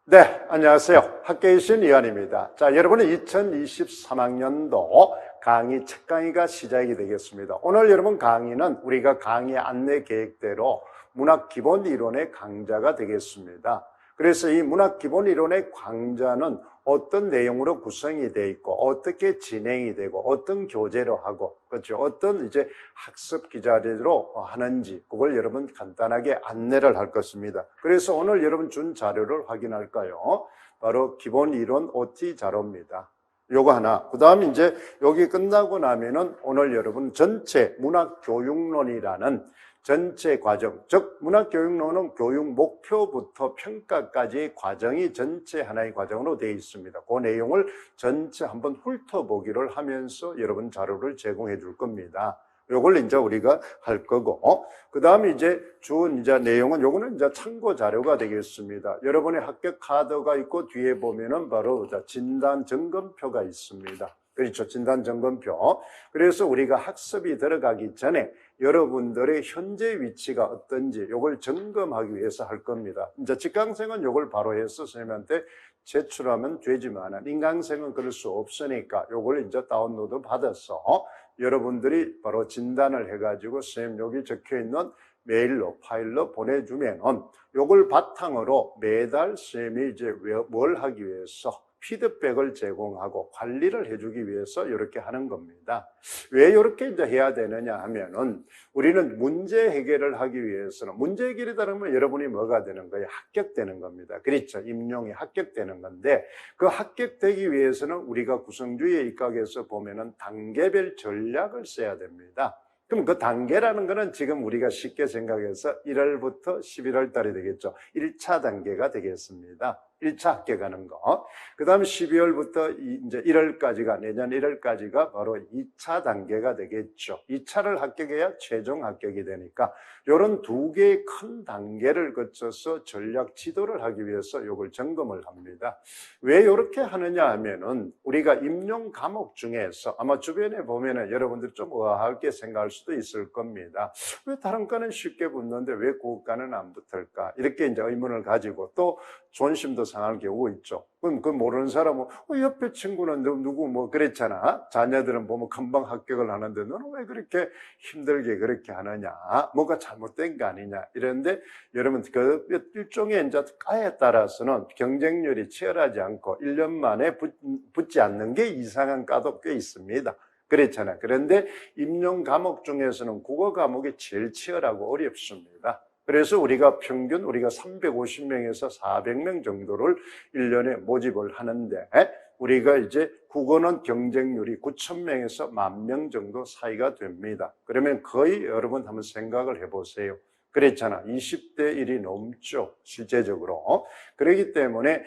네, 안녕하세요. 학계의 신 이한입니다. 자, 여러분은 2023학년도 강의 첫 강의가 시작이 되겠습니다. 오늘 여러분 강의는 우리가 강의 안내 계획대로 문학 기본 이론의 강좌가 되겠습니다. 그래서 이 문학 기본 이론의 강좌는 어떤 내용으로 구성이 되어 있고 어떻게 진행이 되고 어떤 교재로 하고 그렇죠. 어떤 이제 학습 기자재로 하는지 그걸 여러분 간단하게 안내를 할 것입니다. 그래서 오늘 여러분 준 자료를 확인할까요? 바로 기본 이론 OT 자료입니다. 요거 하나. 그다음 이제 여기 끝나고 나면은 오늘 여러분 전체 문학 교육론이라는 전체 과정, 즉 문학교육론은 교육 목표부터 평가까지의 과정이 전체 하나의 과정으로 되어 있습니다. 그 내용을 전체 한번 훑어보기를 하면서 여러분 자료를 제공해 줄 겁니다. 요걸 이제 우리가 할 거고, 그 다음에 이제 이제 내용은 요거는 이제 참고 자료가 되겠습니다. 여러분의 합격 카드가 있고 뒤에 보면은 바로 진단 점검표가 있습니다. 그렇죠. 진단 점검표. 그래서 우리가 학습이 들어가기 전에 여러분들의 현재 위치가 어떤지 요걸 점검하기 위해서 할 겁니다. 이제 직강생은 요걸 바로 해서 선생님한테 제출하면 되지만 인강생은 그럴 수 없으니까 요걸 이제 다운로드 받아서 여러분들이 바로 진단을 해가지고 선생님 여기 적혀있는 메일로 파일로 보내주면은 요걸 바탕으로 매달 선생님이 이제 뭘 하기 위해서 피드백을 제공하고 관리를 해주기 위해서 이렇게 하는 겁니다. 왜 이렇게 이제 해야 되느냐 하면은 우리는 문제 해결을 하기 위해서는 문제 해결이다 그러면 여러분이 뭐가 되는 거예요? 합격되는 겁니다. 그렇죠. 임용이 합격되는 건데 그 합격되기 위해서는 우리가 구성주의에 입각해서 보면은 단계별 전략을 써야 됩니다. 그럼 그 단계라는 거는 지금 우리가 쉽게 생각해서 1월부터 11월 달이 되겠죠. 1차 단계가 되겠습니다. 1차 합격하는 거. 그 다음에 12월부터 이제 1월까지가, 내년 1월까지가 바로 2차 단계가 되겠죠. 2차를 합격해야 최종 합격이 되니까, 이런 두 개의 큰 단계를 거쳐서 전략 지도를 하기 위해서 이걸 점검을 합니다. 왜 이렇게 하느냐 하면은, 우리가 임용 과목 중에서 아마 주변에 보면은 여러분들이 좀 의아하게 생각할 수도 있을 겁니다. 왜 다른 과는 쉽게 붙는데 왜 국어과는 안 붙을까? 이렇게 이제 의문을 가지고 또 존심도 상할 경우가 있죠. 그럼 그 모르는 사람은 옆에 친구는 누구 뭐 그랬잖아. 자녀들은 보면 금방 합격을 하는데 너는 왜 그렇게 힘들게 그렇게 하느냐? 뭐가 잘못된 거 아니냐? 이런데 여러분 그 일종의 이제 과에 따라서는 경쟁률이 치열하지 않고 1년 만에 붙지 않는 게 이상한 과도 꽤 있습니다. 그렇잖아요. 그런데 임용 과목 중에서는 국어 과목이 제일 치열하고 어렵습니다. 그래서 우리가 평균 우리가 350명에서 400명 정도를 1년에 모집을 하는데 우리가 이제 국어는 경쟁률이 9,000명에서 10,000명 정도 사이가 됩니다. 그러면 거의 여러분 한번 생각을 해보세요. 그랬잖아. 20대 1이 넘죠. 실제적으로. 그렇기 때문에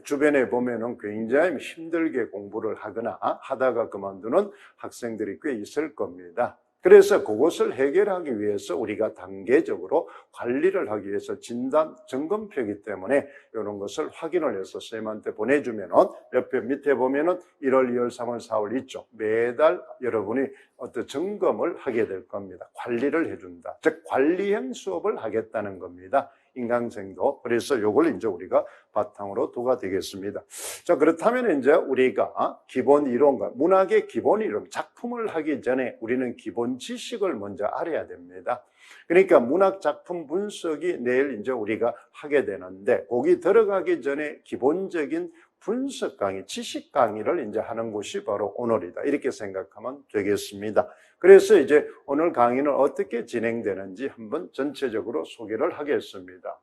주변에 보면은 굉장히 힘들게 공부를 하다가 그만두는 학생들이 꽤 있을 겁니다. 그래서 그것을 해결하기 위해서 우리가 단계적으로 관리를 하기 위해서 진단 점검표이기 때문에 이런 것을 확인을 해서 선생님한테 보내주면은 옆에 밑에 보면은 1월, 2월, 3월, 4월 있죠. 매달 여러분이 어떤 점검을 하게 될 겁니다. 관리를 해준다. 즉 관리형 수업을 하겠다는 겁니다. 인강생도. 그래서 요걸 이제 우리가 바탕으로 두가 되겠습니다. 자, 그렇다면 이제 우리가 기본 이론과 문학의 기본 이론, 작품을 하기 전에 우리는 기본 지식을 먼저 알아야 됩니다. 그러니까 문학 작품 분석이 내일 이제 우리가 하게 되는데, 거기 들어가기 전에 기본적인 분석 강의, 지식 강의를 이제 하는 곳이 바로 오늘이다. 이렇게 생각하면 되겠습니다. 그래서 이제 오늘 강의는 어떻게 진행되는지 한번 전체적으로 소개를 하겠습니다.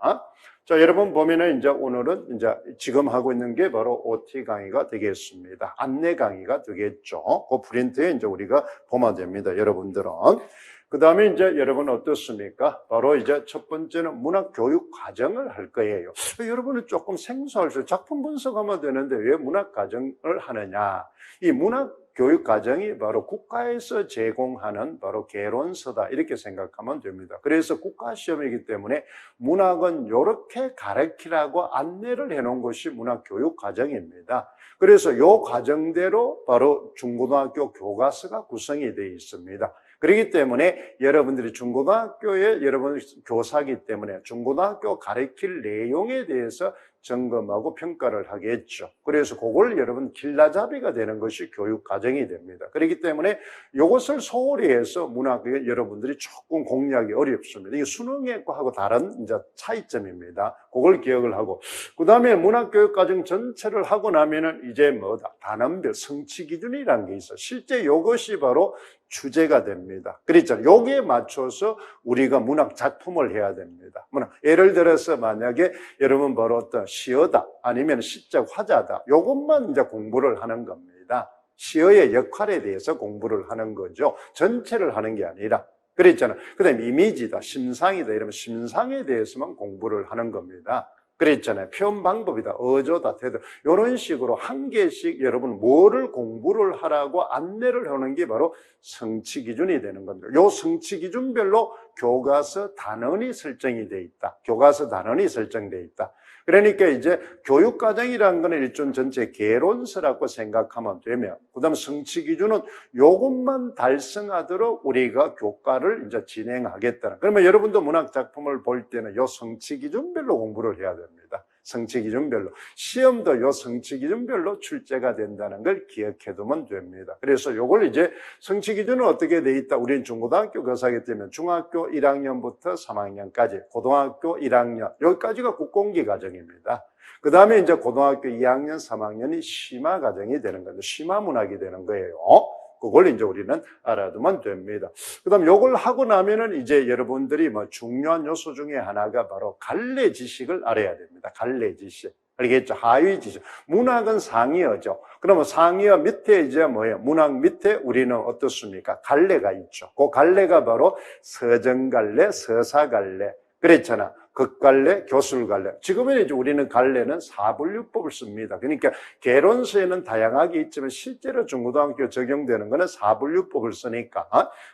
자, 여러분 보면은 이제 오늘은 이제 지금 하고 있는 게 바로 OT 강의가 되겠습니다. 안내 강의가 되겠죠. 그 프린트에 이제 우리가 보면 됩니다. 여러분들은. 그 다음에 이제 여러분 어떻습니까? 바로 이제 첫 번째는 문학 교육 과정을 할 거예요. 여러분은 조금 생소할 수, 작품 분석하면 되는데 왜 문학 과정을 하느냐? 이 문학 교육 과정이 바로 국가에서 제공하는 바로 개론서다 이렇게 생각하면 됩니다. 그래서 국가시험이기 때문에 문학은 이렇게 가르치라고 안내를 해놓은 것이 문학 교육 과정입니다. 그래서 이 과정대로 바로 중고등학교 교과서가 구성이 되어 있습니다. 그렇기 때문에 여러분들이 중고등학교에 여러분 교사기 때문에 중고등학교 가르칠 내용에 대해서 점검하고 평가를 하겠죠. 그래서 그걸 여러분 길라잡이가 되는 것이 교육 과정이 됩니다. 그렇기 때문에 이것을 소홀히 해서 문학에 여러분들이 조금 공략이 어렵습니다. 이게 수능하고 다른 이제 차이점입니다. 그걸 기억을 하고, 그 다음에 문학교육과정 전체를 하고 나면은 이제 뭐다? 단원별 성취 기준이라는 게 있어. 실제 이것이 바로 주제가 됩니다. 그렇잖아요. 여기에 맞춰서 우리가 문학 작품을 해야 됩니다. 예를 들어서 만약에 여러분 바로 어떤 시어다 아니면 시적 화자다, 이것만 이제 공부를 하는 겁니다. 시어의 역할에 대해서 공부를 하는 거죠. 전체를 하는 게 아니라. 그랬잖아요. 그 다음에 이미지다, 심상이다 이러면 심상에 대해서만 공부를 하는 겁니다. 그랬잖아요. 표현 방법이다, 어조다, 태도, 이런 식으로 한 개씩 여러분 뭐를 공부를 하라고 안내를 하는 게 바로 성취 기준이 되는 겁니다. 요 성취 기준별로 교과서 단원이 설정이 돼 있다. 교과서 단원이 설정돼 있다. 그러니까 이제 교육과정이라는 거는 일종 전체 개론서라고 생각하면 되면, 그 다음 성취 기준은 요것만 달성하도록 우리가 교과를 이제 진행하겠다는. 그러면 여러분도 문학 작품을 볼 때는 요 성취 기준별로 공부를 해야 됩니다. 성취 기준별로. 시험도 요 성취 기준별로 출제가 된다는 걸 기억해 두면 됩니다. 그래서 요걸 이제 성취 기준은 어떻게 돼 있다? 우리는 중고등학교 교사이기 때문에 중학교 1학년부터 3학년까지, 고등학교 1학년, 여기까지가 국공기 과정입니다. 그 다음에 이제 고등학교 2학년, 3학년이 심화 과정이 되는 거죠. 심화 문학이 되는 거예요. 그걸 이제 우리는 알아두면 됩니다. 그 다음 요걸 하고 나면은 이제 여러분들이 뭐 중요한 요소 중에 하나가 바로 갈래 지식을 알아야 됩니다. 갈래 지식. 알겠죠? 하위 지식. 문학은 상이어죠. 그러면 상이어 밑에 이제 뭐예요? 문학 밑에 우리는 어떻습니까? 갈래가 있죠. 그 갈래가 바로 서정갈래, 서사갈래. 그랬잖아. 극갈래, 교술갈래. 지금은 이제 우리는 갈래는 사분류법을 씁니다. 그러니까 개론서에는 다양하게 있지만 실제로 중고등학교 적용되는 거는 사분류법을 쓰니까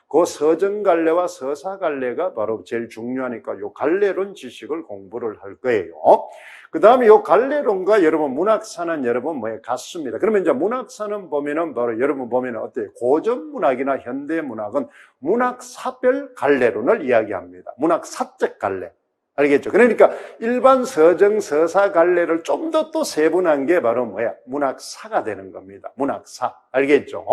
그 서정갈래와 서사갈래가 바로 제일 중요하니까 요 갈래론 지식을 공부를 할 거예요. 그 다음에 요 갈래론과 여러분 문학사는 여러분 뭐에 같습니다. 그러면 이제 문학사는 보면은 바로 여러분 보면은 어때요? 고전 문학이나 현대 문학은 문학사별 갈래론을 이야기합니다. 문학사적 갈래. 알겠죠? 그러니까 일반 서정, 서사 갈래를 좀 더 또 세분한 게 바로 뭐야? 문학사가 되는 겁니다. 문학사. 알겠죠?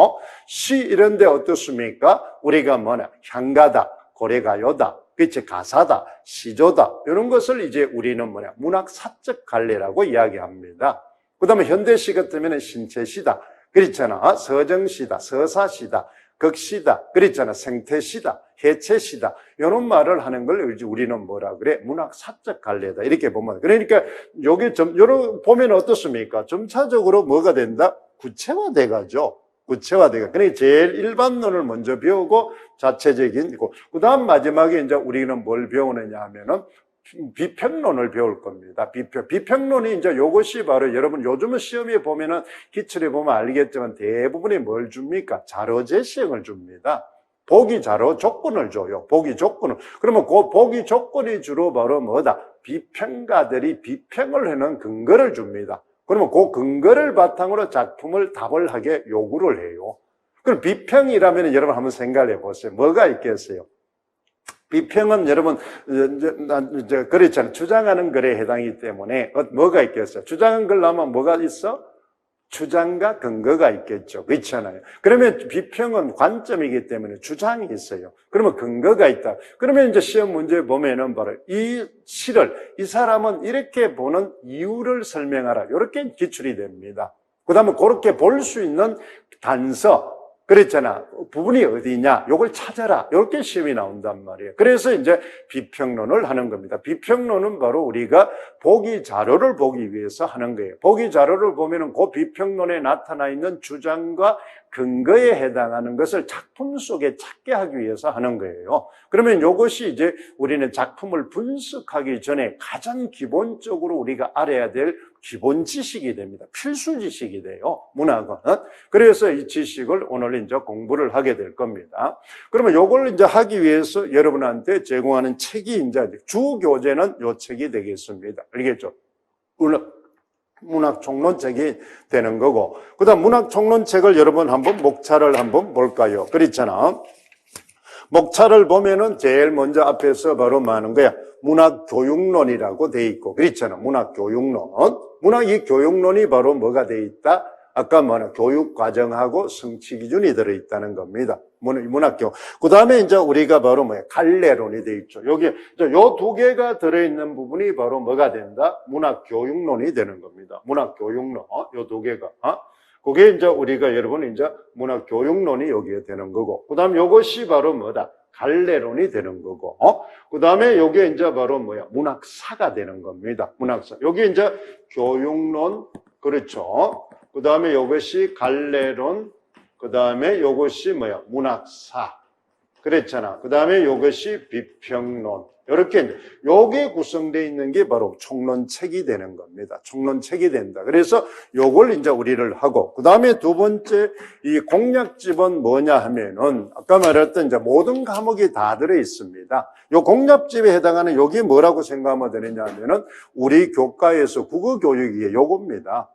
시 이런 데 어떻습니까? 우리가 뭐냐? 향가다, 고래가요다, 그치? 가사다, 시조다. 이런 것을 이제 우리는 뭐냐? 문학사적 갈래라고 이야기합니다. 그 다음에 현대시 같으면 신체시다. 그렇잖아. 서정시다, 서사시다, 극시다, 그랬잖아. 생태시다, 해체시다. 이런 말을 하는 걸 우리는 뭐라 그래? 문학사적 갈래다. 이렇게 보면. 그러니까 요게 요런 보면 어떻습니까? 점차적으로 뭐가 된다? 구체화돼 가죠. 구체화돼가. 그러니까 제일 일반론을 먼저 배우고 자체적인 거. 그다음 마지막에 이제 우리는 뭘 배우느냐 하면은 비평론을 배울 겁니다. 비평론이 이제 요것이 바로 여러분 요즘은 시험에 보면은 기출에 보면 알겠지만 대부분이 뭘 줍니까? 자료 제시형을 줍니다. 보기 자료 조건을 줘요. 보기 조건을. 그러면 그 보기 조건이 주로 바로 뭐다? 비평가들이 비평을 하는 근거를 줍니다. 그러면 그 근거를 바탕으로 작품을 답을 하게 요구를 해요. 그럼 비평이라면 여러분 한번 생각해 보세요. 뭐가 있겠어요? 비평은 여러분 그렇잖아요. 주장하는 글에 해당이기 때문에 뭐가 있겠어요? 주장한 글 나오면 뭐가 있어? 주장과 근거가 있겠죠. 그렇잖아요. 그러면 비평은 관점이기 때문에 주장이 있어요. 그러면 근거가 있다. 그러면 이제 시험 문제 보면은 바로 이 시를 이 사람은 이렇게 보는 이유를 설명하라. 이렇게 기출이 됩니다. 그 다음에 그렇게 볼 수 있는 단서, 그랬잖아. 부분이 어디냐? 요걸 찾아라. 이렇게 시험이 나온단 말이에요. 그래서 이제 비평론을 하는 겁니다. 비평론은 바로 우리가 보기 자료를 보기 위해서 하는 거예요. 보기 자료를 보면은 그 비평론에 나타나 있는 주장과 근거에 해당하는 것을 작품 속에 찾게 하기 위해서 하는 거예요. 그러면 이것이 이제 우리는 작품을 분석하기 전에 가장 기본적으로 우리가 알아야 될 기본 지식이 됩니다. 필수 지식이 돼요. 문학은. 그래서 이 지식을 오늘 이제 공부를 하게 될 겁니다. 그러면 이걸 이제 하기 위해서 여러분한테 제공하는 책이 이제 주 교재는 이 책이 되겠습니다. 알겠죠? 문학 총론책이 되는 거고, 그 다음 문학 총론책을 여러분 한번 목차를 한번 볼까요? 그렇잖아. 목차를 보면은 제일 먼저 앞에서 바로 뭐 하는 거야? 문학교육론이라고 돼 있고, 그렇잖아. 문학교육론. 이 교육론이 바로 뭐가 돼 있다? 아까 뭐냐? 교육과정하고 성취기준이 들어있다는 겁니다. 문학교. 그 다음에 이제 우리가 바로 뭐야? 갈래론이 돼 있죠. 여기, 요 두 개가 들어있는 부분이 바로 뭐가 된다? 문학교육론이 되는 겁니다. 문학교육론. 요 두 개가. 그게 이제 우리가 여러분 이제 문학교육론이 여기에 되는 거고, 그 다음 요것이 바로 뭐다? 갈래론이 되는 거고, 그 다음에 요게 이제 바로 뭐야? 문학사가 되는 겁니다. 문학사. 여기 이제 교육론, 그렇죠. 그 다음에 요것이 갈래론, 그 다음에 요것이 뭐야? 문학사. 그랬잖아. 그 다음에 요것이 비평론. 이렇게, 요게 구성되어 있는 게 바로 총론책이 되는 겁니다. 총론책이 된다. 그래서 요걸 이제 우리를 하고, 그 다음에 두 번째, 이 공략집은 뭐냐 하면은, 아까 말했던 이제 모든 과목이 다 들어 있습니다. 요 공략집에 해당하는 요게 뭐라고 생각하면 되느냐 하면은, 우리 교과에서 국어교육이 요겁니다.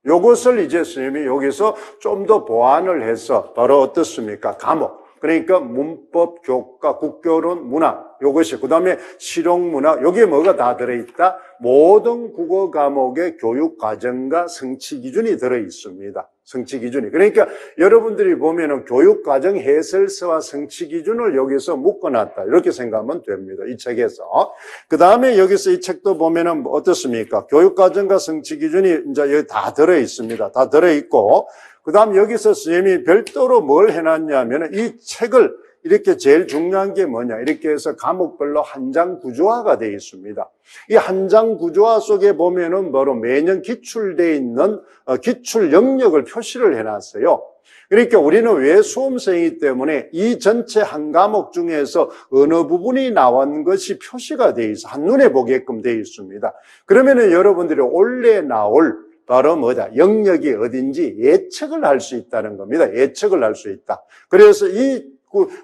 요것을 이제 선생님이 여기서 좀 더 보완을 해서 바로 어떻습니까? 과목. 그러니까 문법, 교과, 국교론, 문학, 요것이, 그 다음에 실용문학, 여기에 뭐가 다 들어있다? 모든 국어 과목의 교육 과정과 성취 기준이 들어있습니다. 성취 기준이. 그러니까 여러분들이 보면은 교육 과정 해설서와 성취 기준을 여기서 묶어놨다. 이렇게 생각하면 됩니다. 이 책에서. 그 다음에 여기서 이 책도 보면은 어떻습니까? 교육 과정과 성취 기준이 이제 여기 다 들어있습니다. 다 들어있고, 그 다음 여기서 선생님이 별도로 뭘 해놨냐면 이 책을 이렇게 제일 중요한 게 뭐냐. 이렇게 해서 과목별로 한 장 구조화가 되어 있습니다. 이 한 장 구조화 속에 보면은 바로 매년 기출되어 있는 기출 영역을 표시를 해놨어요. 그러니까 우리는 왜 수험생이기 때문에 이 전체 한 과목 중에서 어느 부분이 나온 것이 표시가 되어 있어. 한눈에 보게끔 되어 있습니다. 그러면은 여러분들이 올해 나올 바로 뭐다? 영역이 어딘지 예측을 할 수 있다는 겁니다. 예측을 할 수 있다. 그래서 이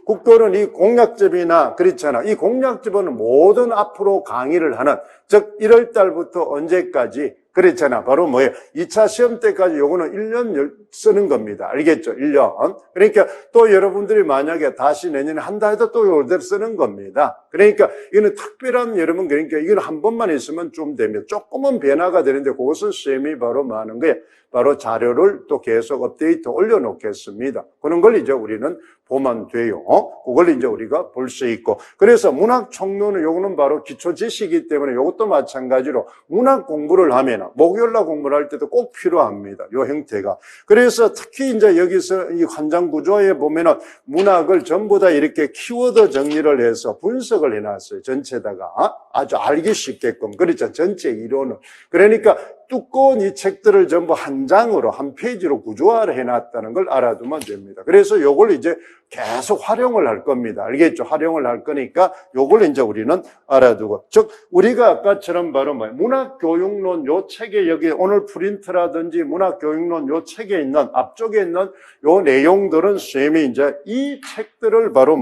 국교는 이 공략집이나 그렇잖아. 이 공략집은 모든 앞으로 강의를 하는, 즉 1월 달부터 언제까지 그렇잖아. 바로 뭐예요? 2차 시험 때까지 요거는 1년 쓰는 겁니다. 알겠죠? 1년. 그러니까 또 여러분들이 만약에 다시 내년에 한다 해도 또 요대로 쓰는 겁니다. 그러니까 이거는 특별한 여러분, 그러니까 이건 한 번만 있으면 좀 됩니다. 조금은 변화가 되는데 그것은 쌤이 바로 뭐 하는 거예요? 바로 자료를 또 계속 업데이트 올려놓겠습니다. 그런 걸 이제 우리는 보면 돼요. 그걸 이제 우리가 볼 수 있고. 그래서 문학 총론은 요거는 바로 기초 지식이기 때문에 요것도 마찬가지로 문학 공부를 하면 목요일날 공부를 할 때도 꼭 필요합니다. 요 형태가. 그래서 특히 이제 여기서 이 환장 구조에 보면은 문학을 전부 다 이렇게 키워드 정리를 해서 분석을 해놨어요. 전체다가. 아주 알기 쉽게끔. 그렇죠. 전체 이론을. 그러니까 두꺼운 이 책들을 전부 한 장으로, 한 페이지로 구조화를 해놨다는 걸 알아두면 됩니다. 그래서 요걸 이제 계속 활용을 할 겁니다. 알겠죠? 활용을 할 거니까 요걸 이제 우리는 알아두고. 즉, 우리가 아까처럼 바로 문학교육론 요 책에 여기 오늘 프린트라든지 문학교육론 요 책에 있는, 앞쪽에 있는 요 내용들은 쌤이 이제 이 책들을 바로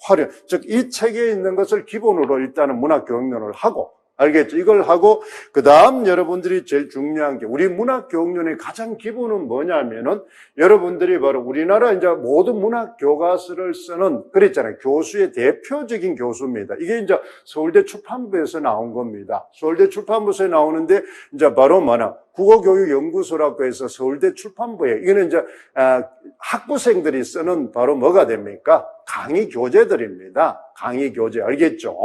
활용. 즉, 이 책에 있는 것을 기본으로 일단은 문학교육론을 하고, 알겠죠? 이걸 하고, 그 다음 여러분들이 제일 중요한 게, 우리 문학교육론의 가장 기본은 뭐냐면은, 여러분들이 바로 우리나라 이제 모든 문학교과서를 쓰는, 그랬잖아요. 교수의 대표적인 교수입니다. 이게 이제 서울대 출판부에서 나온 겁니다. 서울대 출판부에서 나오는데, 이제 바로 국어교육연구소라고 해서 서울대 출판부에, 이거는 이제, 학부생들이 쓰는 바로 뭐가 됩니까? 강의 교재들입니다. 강의 교재. 알겠죠?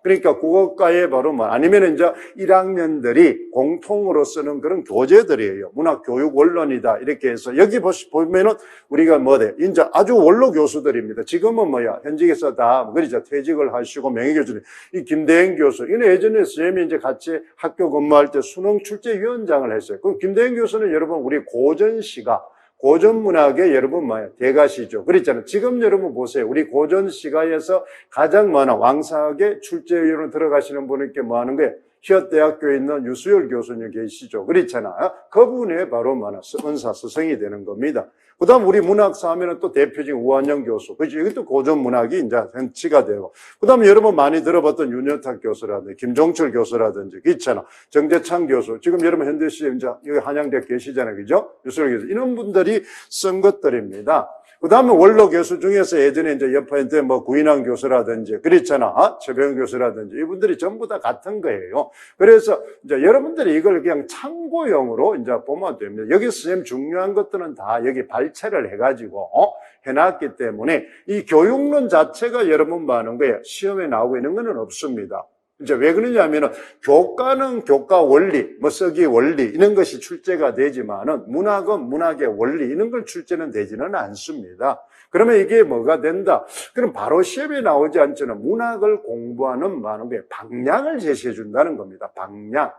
그러니까 국어과에 바로 아니면 이제 1학년들이 공통으로 쓰는 그런 교재들이에요. 문학교육 원론이다. 이렇게 해서 여기 보면은 우리가 이제 아주 원로 교수들입니다. 지금은 현직에서 다 그러죠. 퇴직을 하시고 명예교수님. 이 김대행 교수. 이는 예전에 선생님이 이제 같이 학교 근무할 때 수능 출제위원장을 했어요. 그럼 김대행 교수는 여러분 우리 고전시가 고전문학의 여러분 대가시죠. 그랬잖아요. 지금 여러분 보세요. 우리 고전시가에서 가장 왕성하게 출제위원으로 들어가시는 분께 하는 거예요? 히읗대학교에 있는 유수열 교수님 계시죠. 그렇잖아요. 그분의 바로 은사 스승이 되는 겁니다. 그 다음 우리 문학사 하면은 또 대표적인 우한영 교수. 그렇죠. 이것도 고전문학이 이제 현치가 되고. 그 다음에 여러분 많이 들어봤던 윤여탁 교수라든지, 김종철 교수라든지, 있잖아. 정재창 교수. 지금 여러분 현대시에 이제 여기 한양대 계시잖아요. 그죠? 유수열 교수. 이런 분들이 쓴 것들입니다. 그 다음에 원로 교수 중에서 예전에 이제 옆에 뭐 구인환 교수라든지, 그랬잖아. 최병 교수라든지, 이분들이 전부 다 같은 거예요. 그래서 이제 여러분들이 이걸 그냥 참고용으로 이제 보면 됩니다. 여기 선생님 중요한 것들은 다 여기 발췌를 해가지고, 해놨기 때문에 이 교육론 자체가 여러분 많은 거예요. 시험에 나오고 있는 건 없습니다. 이제 왜 그러냐면은 교과는 교과 원리, 뭐 쓰기 원리 이런 것이 출제가 되지만은 문학은 문학의 원리 이런 걸 출제는 되지는 않습니다. 그러면 이게 뭐가 된다? 그럼 바로 시험에 나오지 않지는 문학을 공부하는 많은 게 방향을 제시해 준다는 겁니다. 방향.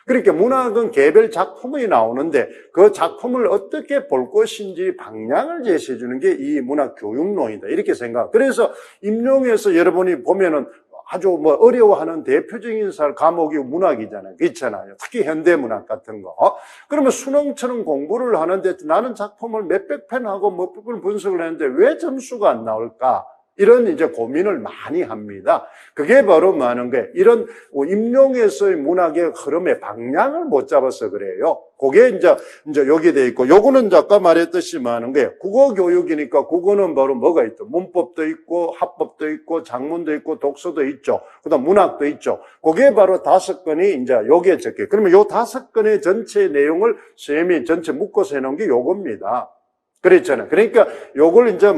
그러니까 문학은 개별 작품이 나오는데 그 작품을 어떻게 볼 것인지 방향을 제시해 주는 게 이 문학 교육론이다. 이렇게 생각. 그래서 임용에서 여러분이 보면은 아주 뭐 어려워하는 대표적인 과목이 문학이잖아요. 있잖아요. 특히 현대문학 같은 거. 그러면 수능처럼 공부를 하는데 나는 작품을 몇백 편 하고 몇백 편 분석을 했는데 왜 점수가 안 나올까? 이런 이제 고민을 많이 합니다. 그게 바로 많은 게 이런 임용에서의 문학의 흐름의 방향을 못 잡아서 그래요. 그게 이제 여기 돼 있고, 요거는 아까 말했듯이 많은 게 국어 교육이니까 국어는 바로 뭐가 있죠? 문법도 있고, 합법도 있고, 작문도 있고, 독서도 있죠. 그다음 문학도 있죠. 그게 바로 5건이 이제 여기에 적혀. 그러면 요 5건의 전체 내용을 선생님이 전체 묶어서 해놓은 게 요겁니다. 그랬잖아요. 그러니까 요걸 이제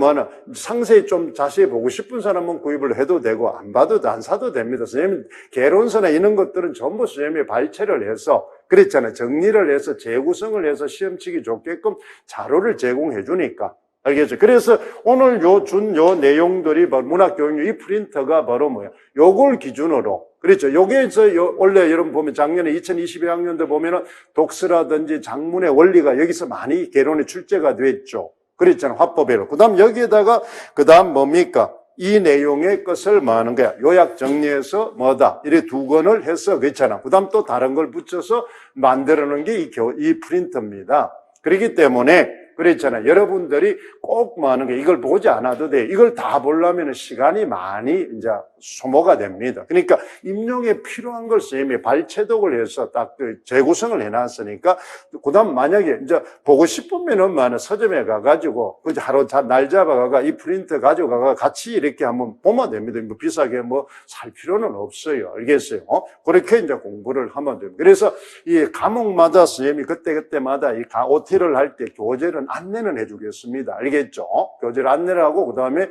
상세히 좀 자세히 보고 싶은 사람은 구입을 해도 되고 안 봐도 안 사도 됩니다. 선생님 개론서나 이런 것들은 전부 선생님이 발췌를 해서 그랬잖아요. 정리를 해서 재구성을 해서 시험 치기 좋게끔 자료를 제공해 주니까. 알겠죠? 그래서 오늘 요 내용들이 바로 문학교육료 이 프린터가 바로 뭐야? 요걸 기준으로. 그렇죠. 여기에서 원래 여러분 보면 작년에 2022학년도 보면은 독서라든지 작문의 원리가 여기서 많이 개론에 출제가 됐죠. 그랬잖아요. 화법에로. 그 다음 여기에다가, 그 다음 뭡니까? 이 내용의 것을 뭐 하는 거야? 요약 정리해서 뭐다? 이래 2권을 해서 그렇잖아. 그 다음 또 다른 걸 붙여서 만들어 놓은 게 이 프린터입니다. 그렇기 때문에 그랬잖아요. 여러분들이 꼭 많은 게 이걸 보지 않아도 돼. 이걸 다 보려면 시간이 많이 이제 소모가 됩니다. 그러니까 임용에 필요한 걸 선생님이 발췌독을 해서 딱 재구성을 해놨으니까 그다음 만약에 이제 보고 싶으면은 서점에 가가지고 하루 날 잡아가가 이 프린터 가져가가 같이 이렇게 한번 보면 됩니다. 뭐 비싸게 살 필요는 없어요. 알겠어요? 그렇게 이제 공부를 하면 됩니다. 그래서 이 과목마다 선생님이 그때마다 이 OT를 할 때 교재를 안내는 해주겠습니다. 알겠죠? 교재를 안내를 하고 그다음에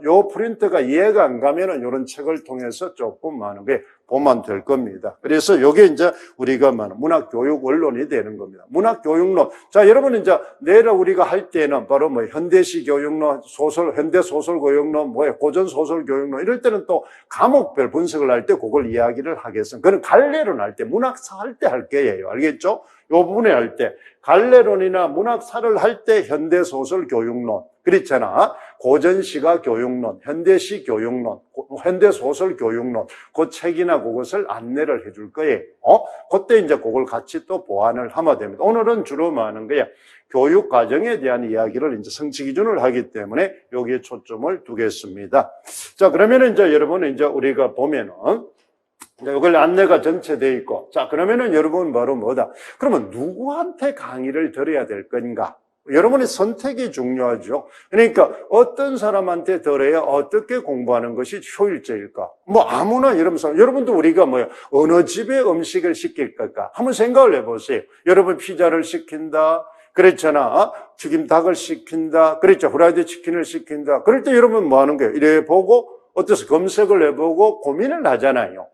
요 프린터가 이해가 안 가면은 이런 책을 통해서 조금 많은 게 보면 될 겁니다. 그래서 요게 이제 우리가 문학교육 원론이 되는 겁니다. 문학교육론. 자, 여러분 이제 내일 우리가 할 때는 바로 현대시 교육론, 현대 소설 교육론, 고전 소설 교육론 이럴 때는 또 과목별 분석을 할 때 그걸 이야기를 하겠습니다. 그건 갈래론 할 때, 문학사 할 때 할 거예요. 알겠죠? 요 부분에 할 때 갈래론이나 문학사를 할 때 현대소설 교육론 그렇잖아. 고전시가 교육론, 현대시 교육론, 현대소설 교육론 그 책이나 그것을 안내를 해줄 거예요. 그때 이제 그걸 같이 또 보완을 하면 됩니다. 오늘은 주로 하는 거야. 교육 과정에 대한 이야기를 이제 성취 기준을 하기 때문에 여기에 초점을 두겠습니다. 자, 그러면은 이제 여러분은 이제 우리가 보면은 이걸 안내가 전체 되어 있고, 자, 그러면은 여러분 바로 뭐다? 그러면 누구한테 강의를 들어야 될 건가? 여러분의 선택이 중요하죠. 그러니까 어떤 사람한테 들어야 어떻게 공부하는 것이 효율적일까? 아무나 여러분도 우리가 어느 집에 음식을 시킬 걸까? 한번 생각을 해보세요. 여러분 피자를 시킨다. 그랬잖아. 튀김닭을 시킨다. 그랬죠. 후라이드 치킨을 시킨다. 그럴 때 여러분 뭐 하는 거예요? 이래 보고 어때서 검색을 해보고 고민을 하잖아요.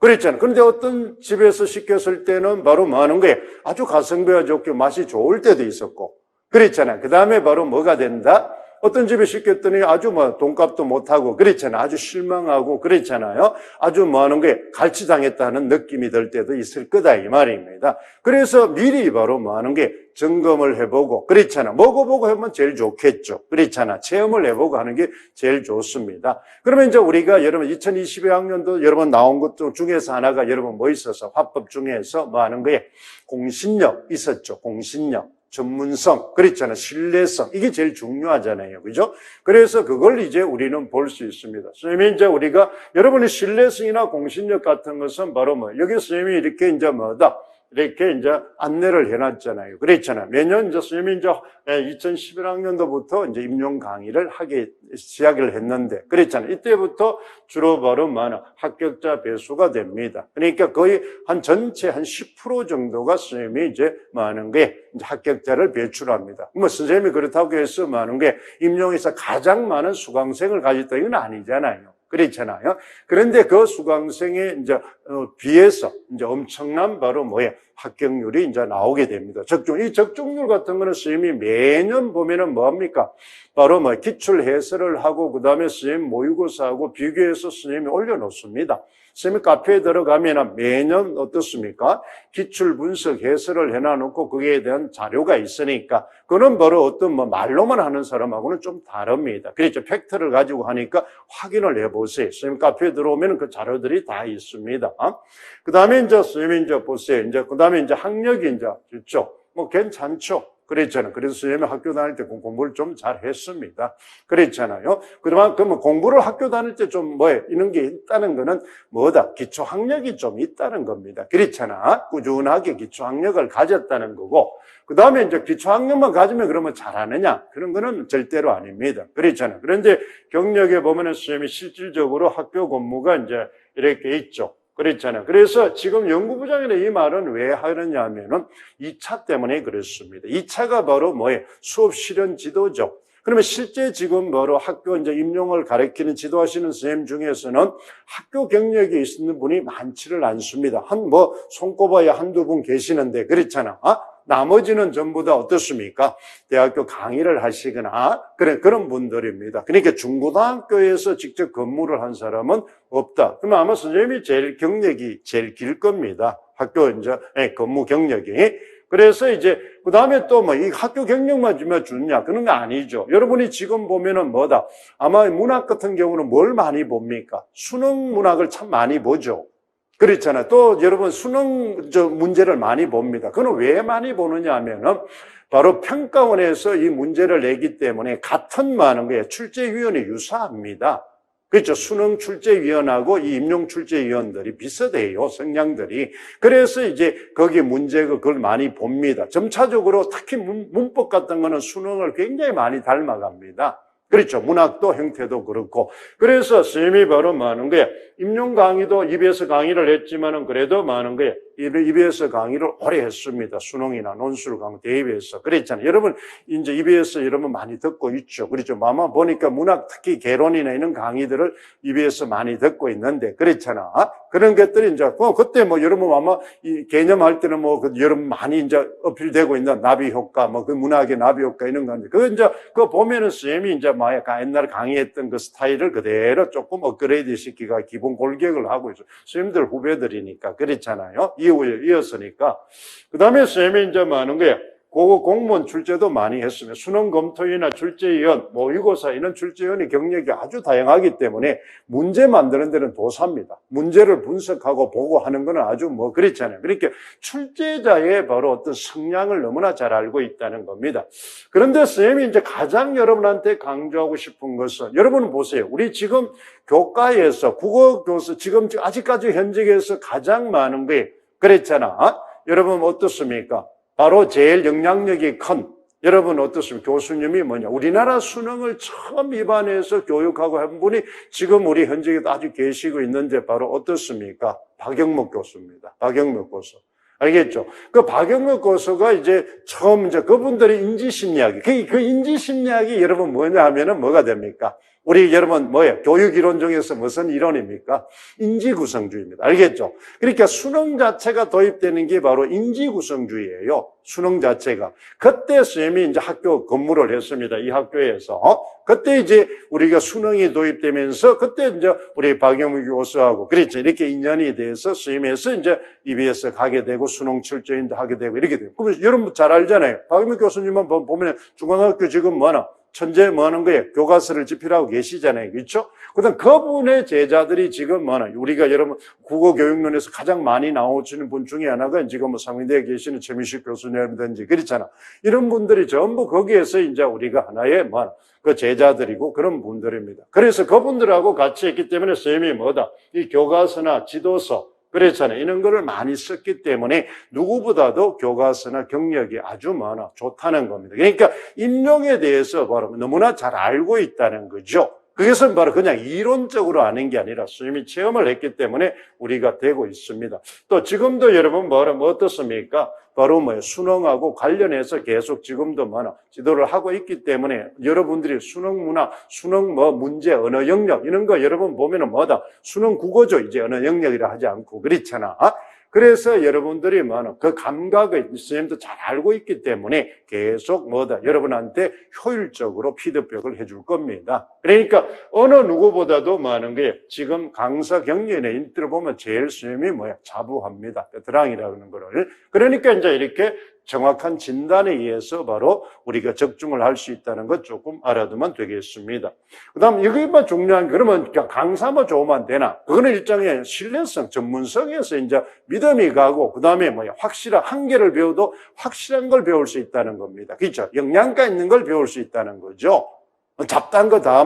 그랬잖아요. 그런데 어떤 집에서 시켰을 때는 바로 뭐 하는 거예요? 아주 가성비가 좋게 맛이 좋을 때도 있었고. 그랬잖아요. 그 다음에 바로 뭐가 된다? 어떤 집에 시켰더니 아주 돈값도 못하고 그랬잖아요. 아주 실망하고 그랬잖아요. 아주 뭐 하는 거예요? 갈치당했다는 느낌이 들 때도 있을 거다 이 말입니다. 그래서 미리 바로 뭐 하는 게 점검을 해보고 그랬잖아. 먹어보고 하면 제일 좋겠죠. 그랬잖아. 체험을 해보고 하는 게 제일 좋습니다. 그러면 이제 우리가 여러분 2022학년도 여러분 나온 것 중에서 하나가 여러분 뭐 있어서 화법 중에서 뭐 하는 거예요? 공신력 있었죠. 공신력. 전문성, 그랬잖아요. 신뢰성. 이게 제일 중요하잖아요. 그죠? 그래서 그걸 이제 우리는 볼 수 있습니다. 선생님이 이제 우리가, 여러분의 신뢰성이나 공신력 같은 것은 바로 여기 선생님이 이렇게 이제 이렇게 이제 안내를 해놨잖아요. 그랬잖아요. 매년 이제 선생님이 이제 2011학년도부터 이제 임용 강의를 하기 시작을 했는데, 그랬잖아요. 이때부터 주로 바로 합격자 배수가 됩니다. 그러니까 거의 한 전체 한 10% 정도가 선생님이 이제 많은 게 이제 합격자를 배출합니다. 뭐 선생님이 그렇다고 해서 많은 게 임용에서 가장 많은 수강생을 가졌다 이건 아니잖아요. 그렇잖아요. 그런데 그 수강생에 이제 비해서 이제 엄청난 바로 합격률이 이제 나오게 됩니다. 이 적중률 같은 거는 선생님이 매년 보면은 뭡니까? 바로 기출 해설을 하고 그다음에 선생님 모의고사하고 비교해서 선생님이 올려놓습니다. 선생님 카페에 들어가면 매년 어떻습니까? 기출 분석 해설을 해놔놓고 거기에 대한 자료가 있으니까 그는 바로 어떤 말로만 하는 사람하고는 좀 다릅니다. 그렇죠. 팩트를 가지고 하니까 확인을 해보세요. 선생님 카페에 들어오면 그 자료들이 다 있습니다. 그 다음에 이제 선생님이 이제 보세요. 이제 그 다음에 이제 학력이 이제 있죠. 괜찮죠. 그랬잖아요. 그래서 선생님이 학교 다닐 때 공부를 좀 잘 했습니다. 그랬잖아요. 그러면 공부를 학교 다닐 때 좀 이런 게 있다는 거는 뭐다? 기초학력이 좀 있다는 겁니다. 그렇잖아. 꾸준하게 기초학력을 가졌다는 거고, 그 다음에 이제 기초학력만 가지면 그러면 잘하느냐? 그런 거는 절대로 아닙니다. 그렇잖아요. 그런데 경력에 보면은 선생님이 실질적으로 학교 근무가 이제 이렇게 있죠. 그렇잖아요. 그래서 지금 연구부장이나 이 말은 왜 하느냐 하면은 2차 때문에 그렇습니다. 2차가 바로 수업 실현 지도죠. 그러면 실제 지금 바로 학교 이제 임용을 가르치는 지도하시는 선생님 중에서는 학교 경력이 있는 분이 많지를 않습니다. 손꼽아야 한두 분 계시는데, 그렇잖아. 나머지는 전부 다 어떻습니까? 대학교 강의를 하시거나 그런 분들입니다. 그러니까 중고등학교에서 직접 근무를 한 사람은 없다. 그러면 아마 선생님이 경력이 제일 길 겁니다. 학교 이제 근무 경력이. 그래서 이제 그 다음에 또 이 학교 경력만 주냐 그런 거 아니죠. 여러분이 지금 보면은 아마 문학 같은 경우는 뭘 많이 봅니까? 수능 문학을 참 많이 보죠. 그렇잖아요. 또 여러분 수능 문제를 많이 봅니다. 그건 왜 많이 보느냐 하면은 바로 평가원에서 이 문제를 내기 때문에 같은 많은 거예요. 출제위원이 유사합니다. 그렇죠. 수능 출제위원하고 이 임용 출제위원들이 비슷해요. 성향들이. 그래서 이제 거기 문제가 그걸 많이 봅니다. 점차적으로 특히 문법 같은 거는 수능을 굉장히 많이 닮아갑니다. 그렇죠. 문학도 형태도 그렇고. 그래서 선생님이 바로 많은 거예요. 임용 강의도 EBS 강의를 했지만은 그래도 많은 거예요. EBS 강의를 오래 했습니다. 수능이나 논술 강의 대입해서. 그랬잖아요. 여러분, 이제 EBS 여러분 많이 듣고 있죠. 그렇죠. 아마 보니까 문학 특히 개론이나 이런 강의들을 EBS 많이 듣고 있는데, 그렇잖아. 그런 것들이 이제, 그때 여러분 아마 이 개념할 때는 여러분 많이 이제 어필되고 있는 나비 효과, 그 문학의 나비 효과 이런 건데, 그거 보면은 선생님이 이제 옛날에 강의했던 그 스타일을 그대로 조금 업그레이드 시키가 기본 골격을 하고 있어요. 선생님들 후배들이니까. 그렇잖아요. 이었으니까. 그 다음에 선생님이 이제 많은 거예요. 그거 공무원 출제도 많이 했으면 수능 검토위나 출제위원, 모의고사 이런 출제위원의 경력이 아주 다양하기 때문에 문제 만드는 데는 도사입니다. 문제를 분석하고 보고 하는 거는 아주 그렇잖아요. 그러니까 출제자의 바로 어떤 성향을 너무나 잘 알고 있다는 겁니다. 그런데 선생님이 이제 가장 여러분한테 강조하고 싶은 것은, 여러분 보세요. 우리 지금 교과에서 국어 교수 지금 아직까지 현직에서 가장 많은 게 그랬잖아. 여러분 어떻습니까? 바로 제일 영향력이 큰, 여러분 어떻습니까? 교수님이 우리나라 수능을 처음 입안해서 교육하고 한 분이 지금 우리 현직에도 아직 계시고 있는데 바로 어떻습니까? 박영목 교수입니다. 박영목 교수. 알겠죠? 그 박영목 교수가 이제 처음 이제 그분들의 인지심리학이, 그 인지심리학이 여러분 뭐냐 하면은 뭐가 됩니까? 우리 여러분 교육 이론 중에서 무슨 이론입니까? 인지구성주의입니다. 알겠죠? 그러니까 수능 자체가 도입되는 게 바로 인지구성주의예요. 수능 자체가. 그때 선생님이 이제 학교 근무를 했습니다. 이 학교에서. 그때 이제 우리가 수능이 도입되면서 그때 이제 우리 박영무 교수하고 그렇죠. 이렇게 인연이 돼서 선생님에서 이제 EBS 가게 되고 수능 출제인도 하게 되고 이렇게 돼요. 그러면 여러분 잘 알잖아요. 박영무 교수님만 보면 중앙학교 지금 천재 하는 거예요? 교과서를 집필하고 계시잖아요. 그렇죠? 그다음 그분의 제자들이 지금 우리가 여러분 국어교육론에서 가장 많이 나오시는 분 중에 하나가 지금 상민대에 계시는 최민식 교수님이라든지 그렇잖아. 이런 분들이 전부 거기에서 이제 우리가 하나의 그 제자들이고 그런 분들입니다. 그래서 그분들하고 같이 했기 때문에 선생님이 이 교과서나 지도서 그렇잖아요. 이런 거를 많이 썼기 때문에 누구보다도 교과서나 경력이 아주 많아 좋다는 겁니다. 그러니까 임용에 대해서 바로 너무나 잘 알고 있다는 거죠. 그것은 바로 그냥 이론적으로 아는 게 아니라 수님이 체험을 했기 때문에 우리가 되고 있습니다. 또 지금도 여러분 뭐 어떻습니까? 바로 수능하고 관련해서 계속 지금도 지도를 하고 있기 때문에 여러분들이 수능 문화, 수능 문제, 언어 영역 이런 거 여러분 보면은 수능 국어죠. 이제 언어 영역이라 하지 않고 그렇잖아. 그래서 여러분들이 그 감각을 선생님도 잘 알고 있기 때문에 계속 여러분한테 효율적으로 피드백을 해줄 겁니다. 그러니까 어느 누구보다도 많은 게 지금 강사 경륜의 인들을 보면 제일 선생님이 자부합니다. 베테랑이라는 거를. 그러니까 이제 이렇게 정확한 진단에 의해서 바로 우리가 적중을 할 수 있다는 것 조금 알아두면 되겠습니다. 그 다음, 여기만 중요한, 그러면 강사만 좋으면 되나? 그거는 일종의 신뢰성, 전문성에서 이제 믿음이 가고, 그 다음에 확실한 한계를 배워도 확실한 걸 배울 수 있다는 겁니다. 그렇죠? 영양가 있는 걸 배울 수 있다는 거죠. 잡다한 거 다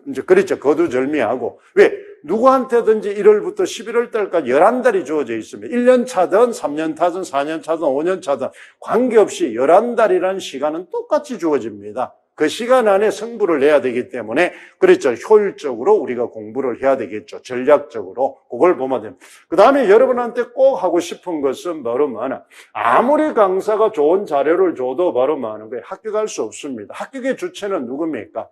이제 그렇죠. 거두절미하고. 왜? 누구한테든지 1월부터 11월 달까지 11달이 주어져 있으면 1년 차든 3년 차든 4년 차든 5년 차든 관계없이 11달이라는 시간은 똑같이 주어집니다. 그 시간 안에 승부를 내야 되기 때문에 그렇죠. 효율적으로 우리가 공부를 해야 되겠죠. 전략적으로. 그걸 보면 됩니다. 그 다음에 여러분한테 꼭 하고 싶은 것은 바로 아무리 강사가 좋은 자료를 줘도 바로 거예요. 합격할 수 없습니다. 합격의 주체는 누굽니까?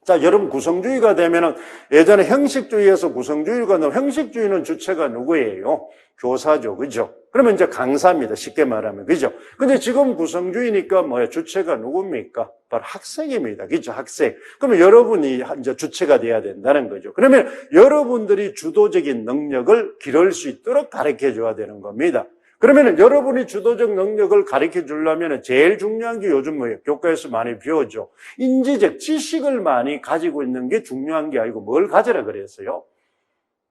자, 여러분 구성주의가 되면은 예전에 형식주의에서 구성주의가 되면 형식주의는 주체가 누구예요? 교사죠. 그죠? 그러면 이제 강사입니다. 쉽게 말하면. 그죠? 근데 지금 구성주의니까 주체가 누굽니까? 바로 학생입니다. 그죠? 학생. 그러면 여러분이 이제 주체가 돼야 된다는 거죠. 그러면 여러분들이 주도적인 능력을 기를 수 있도록 가르쳐 줘야 되는 겁니다. 그러면 여러분이 주도적 능력을 가르쳐 주려면 제일 중요한 게 요즘 교과에서 많이 배우죠. 인지적 지식을 많이 가지고 있는 게 중요한 게 아니고 뭘 가져라 그랬어요?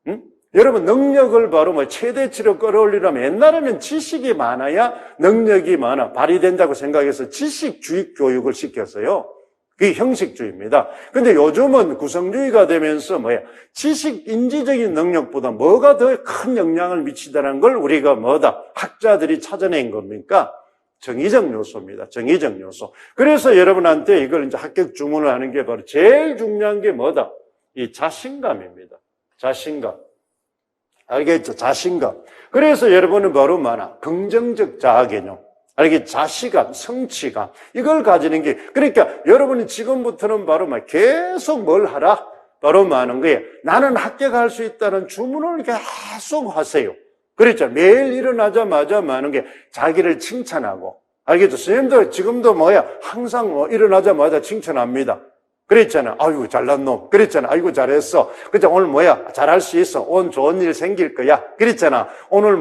응? 여러분 능력을 바로 최대치로 끌어올리려면 옛날에는 지식이 많아야 능력이 발휘된다고 생각해서 지식주의 교육을 시켰어요. 그게 형식주의입니다. 근데 요즘은 구성주의가 되면서 지식, 인지적인 능력보다 뭐가 더 큰 영향을 미치다는 걸 우리가 학자들이 찾아낸 겁니까? 정의적 요소입니다. 정의적 요소. 그래서 여러분한테 이걸 이제 합격 주문을 하는 게 바로 제일 중요한 게 이 자신감입니다. 자신감. 알겠죠? 자신감. 그래서 여러분은 바로 긍정적 자아 개념. 이렇게 자신감, 성취감, 이걸 가지는 게, 그러니까 여러분이 지금부터는 바로 계속 뭘 하라? 바로 하는 거예요. 나는 합격할 수 있다는 주문을 계속 하세요. 그렇죠. 매일 일어나자마자 하는 게 자기를 칭찬하고. 알겠죠? 선생님도 지금도 항상 일어나자마자 칭찬합니다. 그랬잖아. 아이고, 잘난 놈. 그랬잖아. 아이고, 잘했어. 그죠? 오늘 잘할 수 있어. 오늘 좋은 일 생길 거야. 그랬잖아. 오늘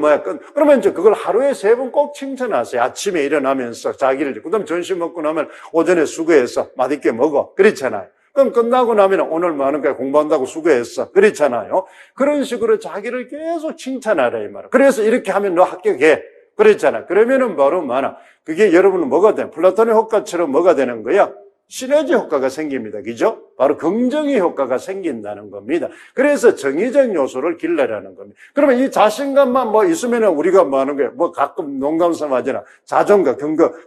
그러면 이제 그걸 하루에 3번 꼭 칭찬하세요. 아침에 일어나면서 자기를. 그 다음 점심 먹고 나면 오전에 수고해서 맛있게 먹어. 그랬잖아요. 그럼 끝나고 나면 오늘 거야 공부한다고 수고했어. 그렇잖아요. 그런 식으로 자기를 계속 칭찬하라 이 말이야. 그래서 이렇게 하면 너 합격해. 그랬잖아. 그러면은 바로 그게 여러분은 뭐가 돼? 플라톤의 효과처럼 뭐가 되는 거야? 시너지 효과가 생깁니다. 그죠? 바로 긍정의 효과가 생긴다는 겁니다. 그래서 정의적 요소를 길러라는 겁니다. 그러면 이 자신감만 있으면 우리가 하는 거예요? 가끔 농담삼아 하잖아. 자존감,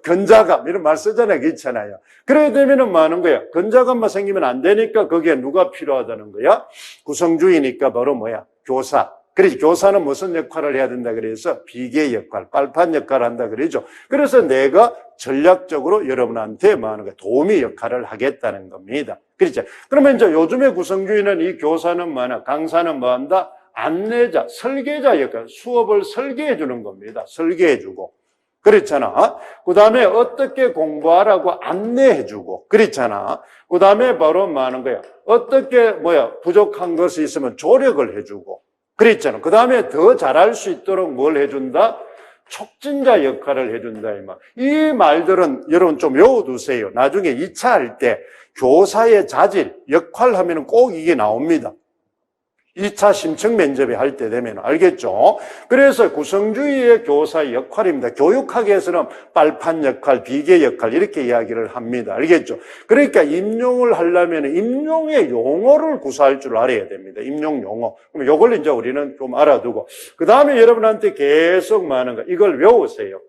견자감, 이런 말 쓰잖아요. 그렇잖아요. 그래야 되면은 하는 거야? 견자감만 생기면 안 되니까 거기에 누가 필요하다는 거야? 구성주의니까 바로 교사. 그래서 교사는 무슨 역할을 해야 된다 그래서 비계 역할, 빨판 역할을 한다 그러죠. 그래서 내가 전략적으로 여러분한테 도움의 역할을 하겠다는 겁니다. 그렇죠. 그러면 이제 요즘의 구성주의는 이 교사는 강사는 한다? 안내자, 설계자 역할, 수업을 설계해 주는 겁니다. 설계해 주고. 그렇잖아. 그 다음에 어떻게 공부하라고 안내해 주고. 그렇잖아. 그 다음에 바로 하는 거야? 어떻게 부족한 것이 있으면 조력을 해 주고. 그랬잖아. 그 다음에 더 잘할 수 있도록 뭘 해준다? 촉진자 역할을 해준다. 이 말들은 여러분 좀 외워두세요. 나중에 2차 할 때 교사의 자질, 역할 하면 꼭 이게 나옵니다. 2차 심층 면접에 할 때 되면 알겠죠? 그래서 구성주의의 교사의 역할입니다. 교육학에서는 빨판 역할, 비계 역할 이렇게 이야기를 합니다. 알겠죠? 그러니까 임용을 하려면 임용의 용어를 구사할 줄 알아야 됩니다. 임용 용어. 그럼 이걸 이제 우리는 좀 알아두고 그 다음에 여러분한테 계속 많은 거 이걸 외우세요.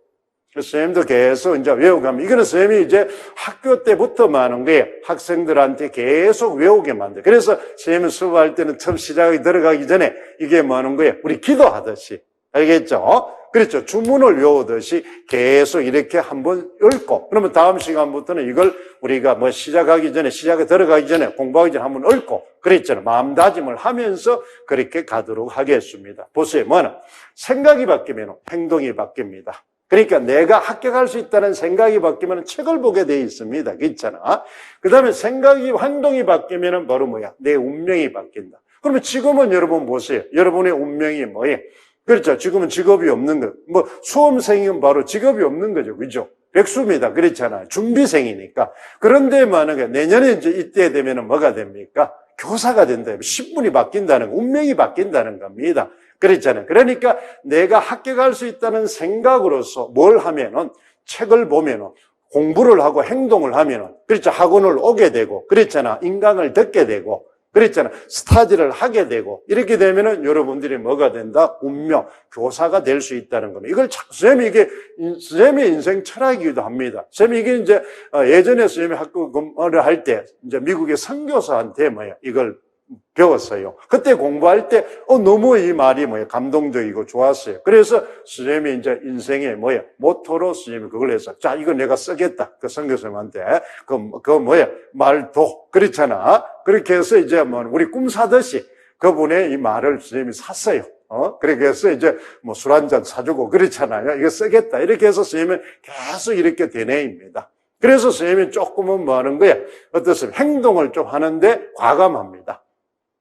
선생님도 계속 이제 외우가면, 이거는 선생님이 이제 학교 때부터 많은 거예요. 학생들한테 계속 외우게 만들어요. 그래서 선생님은 수업할 때는 처음 시작이 들어가기 전에 이게 뭐하는 거예요? 우리 기도하듯이. 알겠죠? 그렇죠. 주문을 외우듯이 계속 이렇게 한번 읽고, 그러면 다음 시간부터는 이걸 우리가 뭐 시작하기 전에, 시작에 들어가기 전에, 공부하기 전에 한번 읽고, 그랬잖아요. 마음다짐을 하면서 그렇게 가도록 하겠습니다. 보세요. 뭐는? 생각이 바뀌면 행동이 바뀝니다. 그러니까 내가 합격할 수 있다는 생각이 바뀌면 책을 보게 돼 있습니다. 그렇잖아. 그 다음에 생각이, 행동이 바뀌면 바로 뭐야? 내 운명이 바뀐다. 그러면 지금은 여러분 보세요. 여러분의 운명이 뭐예요? 그렇죠. 지금은 직업이 없는 거. 뭐 수험생이면 바로 직업이 없는 거죠. 그죠? 백수입니다. 그렇잖아요. 준비생이니까. 그런데 만약에 내년에 이제 이때 되면은 뭐가 됩니까? 교사가 된다. 신분이 바뀐다는 거, 운명이 바뀐다는 겁니다. 그렇잖아요. 그러니까 내가 합격할 수 있다는 생각으로서 뭘 하면은 책을 보면은 공부를 하고 행동을 하면은 그렇죠. 학원을 오게 되고 그렇잖아. 인강을 듣게 되고 그랬잖아. 스타디를 하게 되고 이렇게 되면은 여러분들이 뭐가 된다? 운명, 교사가 될 수 있다는 겁니다. 이걸 선생님이 이게 선생님의 인생 철학이기도 합니다. 선생님이 이게 이제 예전에 선생님이 학교 근무를 할 때 이제 미국의 선교사한테 뭐야 이걸 배웠어요. 그때 공부할 때 너무 이 말이 뭐야 감동적이고 좋았어요. 그래서 선생님이 이제 인생의 뭐야 모토로 선생님이 그걸 해서 자 이거 내가 쓰겠다. 그 선교사님한테 그 뭐야 말도 그렇잖아. 그렇게 해서 이제 뭐 우리 꿈 사듯이 그분의 이 말을 선생님이 샀어요. 그렇게 해서 이제 뭐 술 한잔 사주고 그렇잖아요. 이거 쓰겠다. 이렇게 해서 선생님은 계속 이렇게 되뇌입니다. 그래서 선생님이 조금은 뭐 하는 거야? 어떻습니까? 행동을 좀 하는데 과감합니다.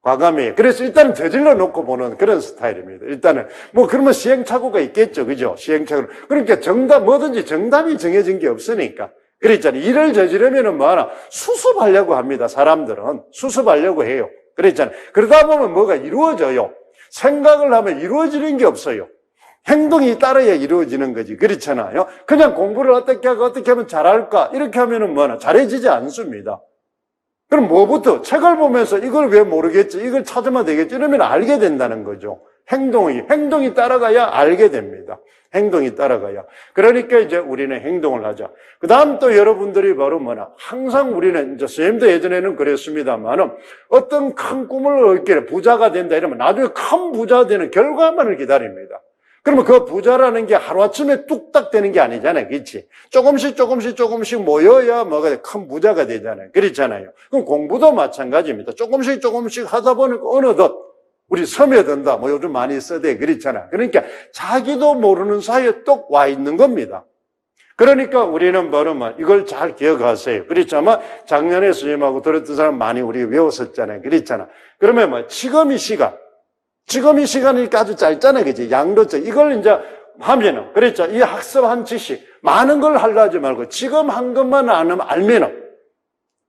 과감해요. 그래서 일단은 저질러 놓고 보는 그런 스타일입니다. 일단은 뭐 그러면 시행착오가 있겠죠. 그죠? 시행착오. 그러니까 뭐든지 정답이 정해진 게 없으니까. 그랬잖아요. 일을 저지르면은 뭐 하나 수습하려고 합니다. 사람들은 수습하려고 해요. 그랬잖아요. 그러다 보면 뭐가 이루어져요. 생각을 하면 이루어지는 게 없어요. 행동이 따라야 이루어지는 거지. 그렇잖아요. 그냥 공부를 어떻게 하면 잘할까? 이렇게 하면은 뭐 하나 잘해지지 않습니다. 그럼 뭐부터? 책을 보면서 이걸 왜 모르겠지? 이걸 찾으면 되겠지? 이러면 알게 된다는 거죠. 행동이 따라가야 알게 됩니다. 행동이 따라가야. 그러니까 이제 우리는 행동을 하자. 그 다음 또 여러분들이 바로 뭐냐. 항상 우리는, 이제 선생님도 예전에는 그랬습니다만은 어떤 큰 꿈을 얻게 부자가 된다 이러면 나중에 큰 부자 되는 결과만을 기다립니다. 그러면 그 부자라는 게 하루아침에 뚝딱 되는 게 아니잖아요. 그렇지? 조금씩 모여야 뭐가 큰 부자가 되잖아요. 그렇잖아요. 그럼 공부도 마찬가지입니다. 조금씩 하다 보니까 어느덧 우리 스며든다. 뭐 요즘 많이 써대. 그렇잖아요. 그러니까 자기도 모르는 사이에 똑 와 있는 겁니다. 그러니까 우리는 바로 이걸 잘 기억하세요. 그렇지만 작년에 선생님하고 들었던 사람 많이 우리 외웠었잖아요. 그렇잖아. 그러면 지금 이 시간이니까 아주 짧잖아요. 그치? 양도죠. 이걸 이제 하면은, 그랬죠. 이 학습한 지식, 많은 걸 하려 하지 말고, 지금 한 것만 알면은,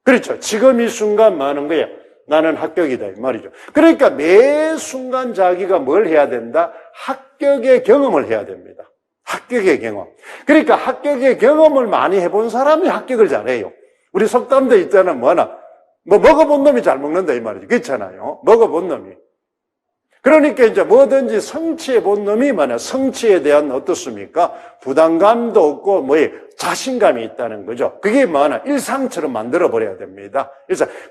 그렇죠. 지금 이 순간 많은 거예요. 나는 합격이다. 이 말이죠. 그러니까 매 순간 자기가 뭘 해야 된다? 합격의 경험을 해야 됩니다. 합격의 경험. 그러니까 합격의 경험을 많이 해본 사람이 합격을 잘해요. 우리 속담도 있잖아. 먹어본 놈이 잘 먹는다. 이 말이죠. 그렇잖아요. 먹어본 놈이. 그러니까 이제 뭐든지 성취해 본 놈이 성취에 대한 어떻습니까? 부담감도 없고 자신감이 있다는 거죠. 그게 일상처럼 만들어 버려야 됩니다.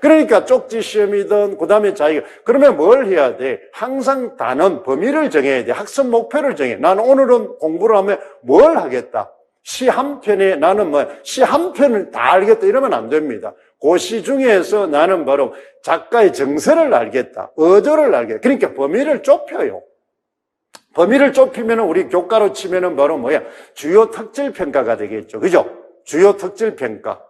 그러니까 쪽지 시험이든 그다음에 자기가 그러면 뭘 해야 돼? 항상 단원 범위를 정해야 돼. 학습 목표를 정해. 나는 오늘은 공부를 하면 뭘 하겠다. 시 한 편에 나는 시 한 편을 다 알겠다 이러면 안 됩니다. 그 시 중에서 나는 바로 작가의 정서를 알겠다. 어조를 알겠다. 그러니까 범위를 좁혀요. 범위를 좁히면 우리 교과로 치면은 바로 주요 특질 평가가 되겠죠. 그죠? 주요 특질 평가.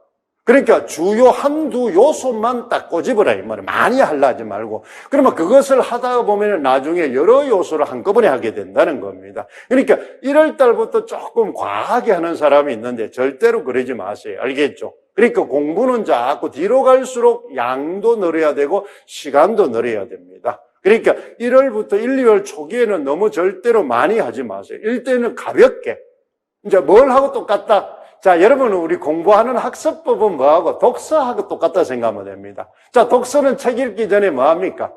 그러니까 주요 한두 요소만 딱 꼬집어라 이 말이에요. 많이 하려 하지 말고. 그러면 그것을 하다 보면 나중에 여러 요소를 한꺼번에 하게 된다는 겁니다. 그러니까 1월 달부터 조금 과하게 하는 사람이 있는데 절대로 그러지 마세요. 알겠죠? 그러니까 공부는 자꾸 뒤로 갈수록 양도 늘어야 되고 시간도 늘어야 됩니다. 그러니까 1월부터 1, 2월 초기에는 너무 절대로 많이 하지 마세요. 일때는 가볍게. 이제 뭘 하고 똑같다? 자, 여러분은 우리 공부하는 학습법은 뭐하고? 독서하고 똑같다 생각하면 됩니다. 자, 독서는 책 읽기 전에 뭐 합니까?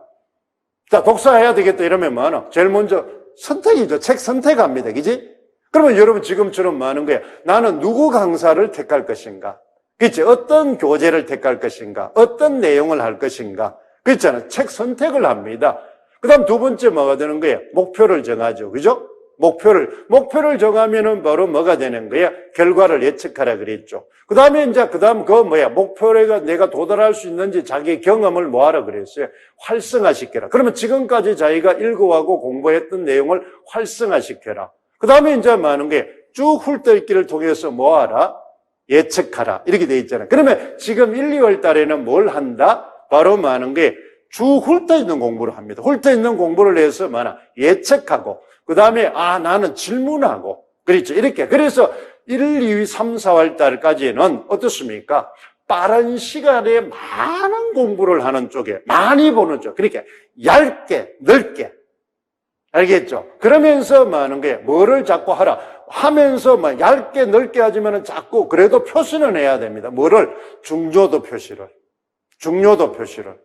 자, 독서해야 되겠다 이러면 뭐하노? 제일 먼저 선택이죠. 책 선택합니다. 그지? 그러면 여러분 지금처럼 뭐 하는 거예요? 나는 누구 강사를 택할 것인가? 그렇지? 어떤 교재를 택할 것인가? 어떤 내용을 할 것인가? 그렇잖아요. 책 선택을 합니다. 그 다음 두 번째 뭐가 되는 거예요? 목표를 정하죠. 그죠? 목표를 정하면은 바로 뭐가 되는 거야? 결과를 예측하라 그랬죠. 그 다음에 목표가 내가 도달할 수 있는지 자기 경험을 뭐하라 그랬어요? 활성화시켜라. 그러면 지금까지 자기가 읽어하고 공부했던 내용을 활성화시켜라. 그 다음에 이제 뭐 하는 거예요? 쭉 훑어읽기를 통해서 뭐하라? 예측하라. 이렇게 돼 있잖아요. 그러면 지금 1, 2월 달에는 뭘 한다? 바로 뭐 하는 거예요? 쭉 훑어있는 공부를 합니다. 훑어있는 공부를 해서 뭐하나? 예측하고 그 다음에 나는 질문하고 그렇죠. 이렇게. 그래서 1, 2, 3, 4월 달까지는 어떻습니까? 빠른 시간에 많은 공부를 하는 쪽에 많이 보는 쪽. 그러니까 얇게 넓게. 알겠죠? 그러면서 뭐 하는 거예요? 뭐를 자꾸 하라. 하면서 얇게 넓게 하지만은 자꾸 그래도 표시는 해야 됩니다. 뭐를? 중요도 표시를.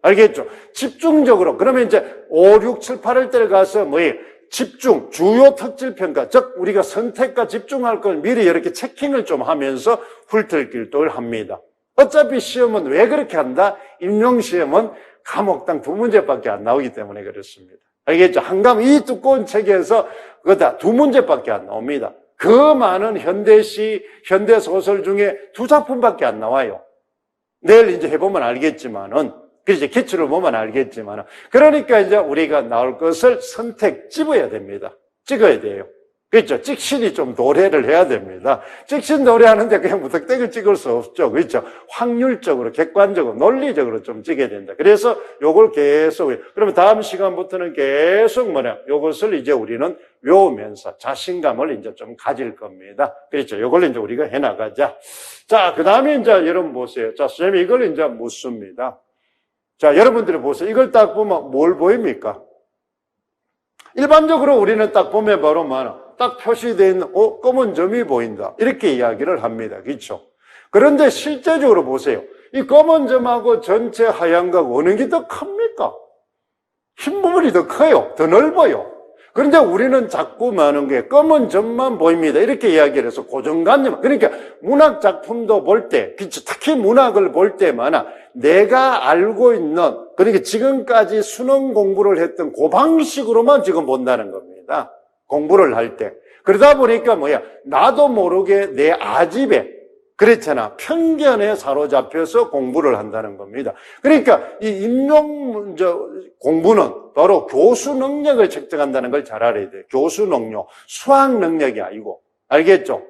알겠죠? 집중적으로. 그러면 이제 5, 6, 7, 8월 달 가서 뭐예요? 집중, 주요 특질 평가, 즉 우리가 선택과 집중할 걸 미리 이렇게 체킹을 좀 하면서 훑을길도 합니다. 어차피 시험은 왜 그렇게 한다? 임용시험은 과목당 2문제밖에 안 나오기 때문에 그렇습니다. 알겠죠? 한 과목 이 두꺼운 책에서 그다 2문제밖에 안 나옵니다. 그 많은 현대시, 현대소설 중에 2작품밖에 안 나와요. 내일 이제 해보면 알겠지만은 그렇지, 기출을 보면 알겠지만. 그러니까 이제 우리가 나올 것을 찍어야 됩니다. 찍어야 돼요. 그렇죠? 찍신이 좀 도래를 해야 됩니다. 찍신 도래하는데 그냥 무턱대고 찍을 수 없죠. 그렇죠? 확률적으로, 객관적으로, 논리적으로 좀 찍어야 된다. 그래서 요걸 계속, 그러면 다음 시간부터는 계속 요것을 이제 우리는 외우면서 자신감을 이제 좀 가질 겁니다. 그렇죠? 요걸 이제 우리가 해나가자. 자, 그 다음에 이제 여러분 보세요. 자, 선생님이 이걸 이제 묻습니다. 자, 여러분들이 보세요. 이걸 딱 보면 뭘 보입니까? 일반적으로 우리는 딱 보면 바로 딱 표시되어 있는 검은 점이 보인다. 이렇게 이야기를 합니다. 그렇죠? 그런데 실제적으로 보세요. 이 검은 점하고 전체 하얀 거 어느 게 더 큽니까? 흰 부분이 더 커요. 더 넓어요. 그런데 우리는 자꾸 많은 게 검은 점만 보입니다. 이렇게 이야기를 해서 고정관념. 그러니까 문학 작품도 볼 때, 특히 문학을 볼 때마다 내가 알고 있는, 그러니까 지금까지 수능 공부를 했던 그 방식으로만 지금 본다는 겁니다. 공부를 할 때. 그러다 보니까 나도 모르게 내 아집에, 그렇잖아. 편견에 사로잡혀서 공부를 한다는 겁니다. 그러니까 이 임용 공부는 바로 교수 능력을 측정한다는 걸 잘 알아야 돼요. 교수 능력, 수학 능력이 아니고. 알겠죠?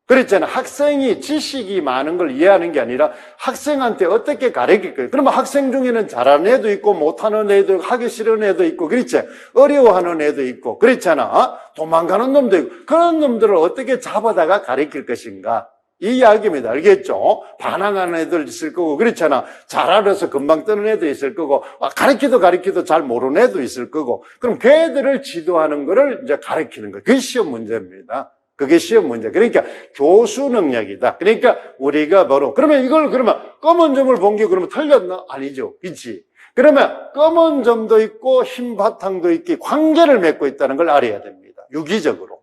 그렇잖아. 학생이 지식이 많은 걸 이해하는 게 아니라 학생한테 어떻게 가르칠 거예요. 그러면 학생 중에는 잘하는 애도 있고 못하는 애도 있고 하기 싫은 애도 있고 그렇지. 어려워하는 애도 있고 그렇잖아. 도망가는 놈도 있고 그런 놈들을 어떻게 잡아다가 가르칠 것인가. 이 이야기입니다. 알겠죠? 반항하는 애들 있을 거고, 그렇잖아. 잘 알아서 금방 뜨는 애도 있을 거고, 가르치도 잘 모르는 애도 있을 거고, 그럼 그 애들을 지도하는 거를 이제 가르치는 거예요. 그게 시험 문제입니다. 그게 시험 문제. 그러니까 교수 능력이다. 그러니까 우리가 바로, 그러면 검은 점을 본 게 그러면 틀렸나? 아니죠. 그치? 그러면 검은 점도 있고 흰 바탕도 있기 관계를 맺고 있다는 걸 알아야 됩니다. 유기적으로.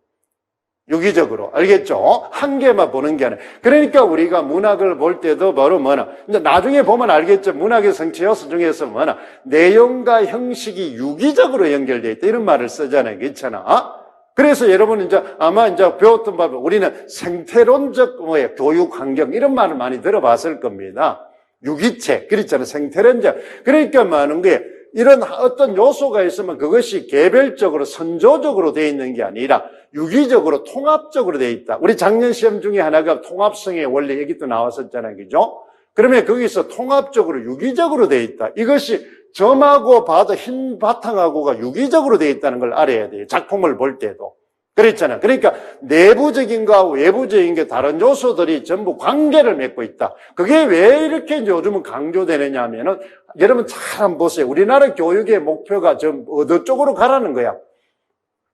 알겠죠? 한 개만 보는 게 아니라. 그러니까 우리가 문학을 볼 때도 바로 이제 나중에 보면 알겠죠? 문학의 성취 요소 중에서 내용과 형식이 유기적으로 연결되어 있다. 이런 말을 쓰잖아요. 괜찮아? 그래서 여러분 이제 아마 이제 배웠던 바 우리는 생태론적 교육 환경 이런 말을 많이 들어봤을 겁니다. 유기체. 그렇잖아요. 생태론적. 그러니까 많은 게 이런 어떤 요소가 있으면 그것이 개별적으로 선조적으로 되어 있는 게 아니라 유기적으로 통합적으로 되어 있다. 우리 작년 시험 중에 하나가 통합성의 원리 얘기도 나왔었잖아요. 그죠? 그러면 거기서 통합적으로 유기적으로 되어 있다. 이것이 점하고 봐도 흰 바탕하고가 유기적으로 되어 있다는 걸 알아야 돼요. 작품을 볼 때도. 그랬잖아. 그러니까 내부적인과 외부적인 게 다른 요소들이 전부 관계를 맺고 있다. 그게 왜 이렇게 이제 요즘은 강조되느냐 하면은, 여러분 잘 한번 보세요. 우리나라 교육의 목표가 좀 어느 쪽으로 가라는 거야.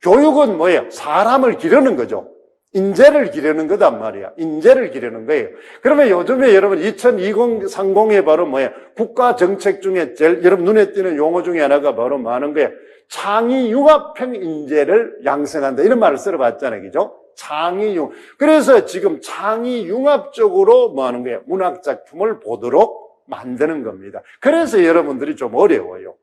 교육은 뭐예요? 사람을 기르는 거죠. 인재를 기르는 거단 말이야. 인재를 기르는 거예요. 그러면 요즘에 여러분 2020-30에 바로 뭐예요? 국가 정책 중에 제일 여러분 눈에 띄는 용어 중에 하나가 바로 뭐 하는 거예요? 창의융합형 인재를 양성한다. 이런 말을 써봤잖아요. 그죠? 창의융. 그래서 지금 창의융합적으로 뭐 하는 거예요? 문학작품을 보도록 만드는 겁니다. 그래서 여러분들이 좀 어려워요.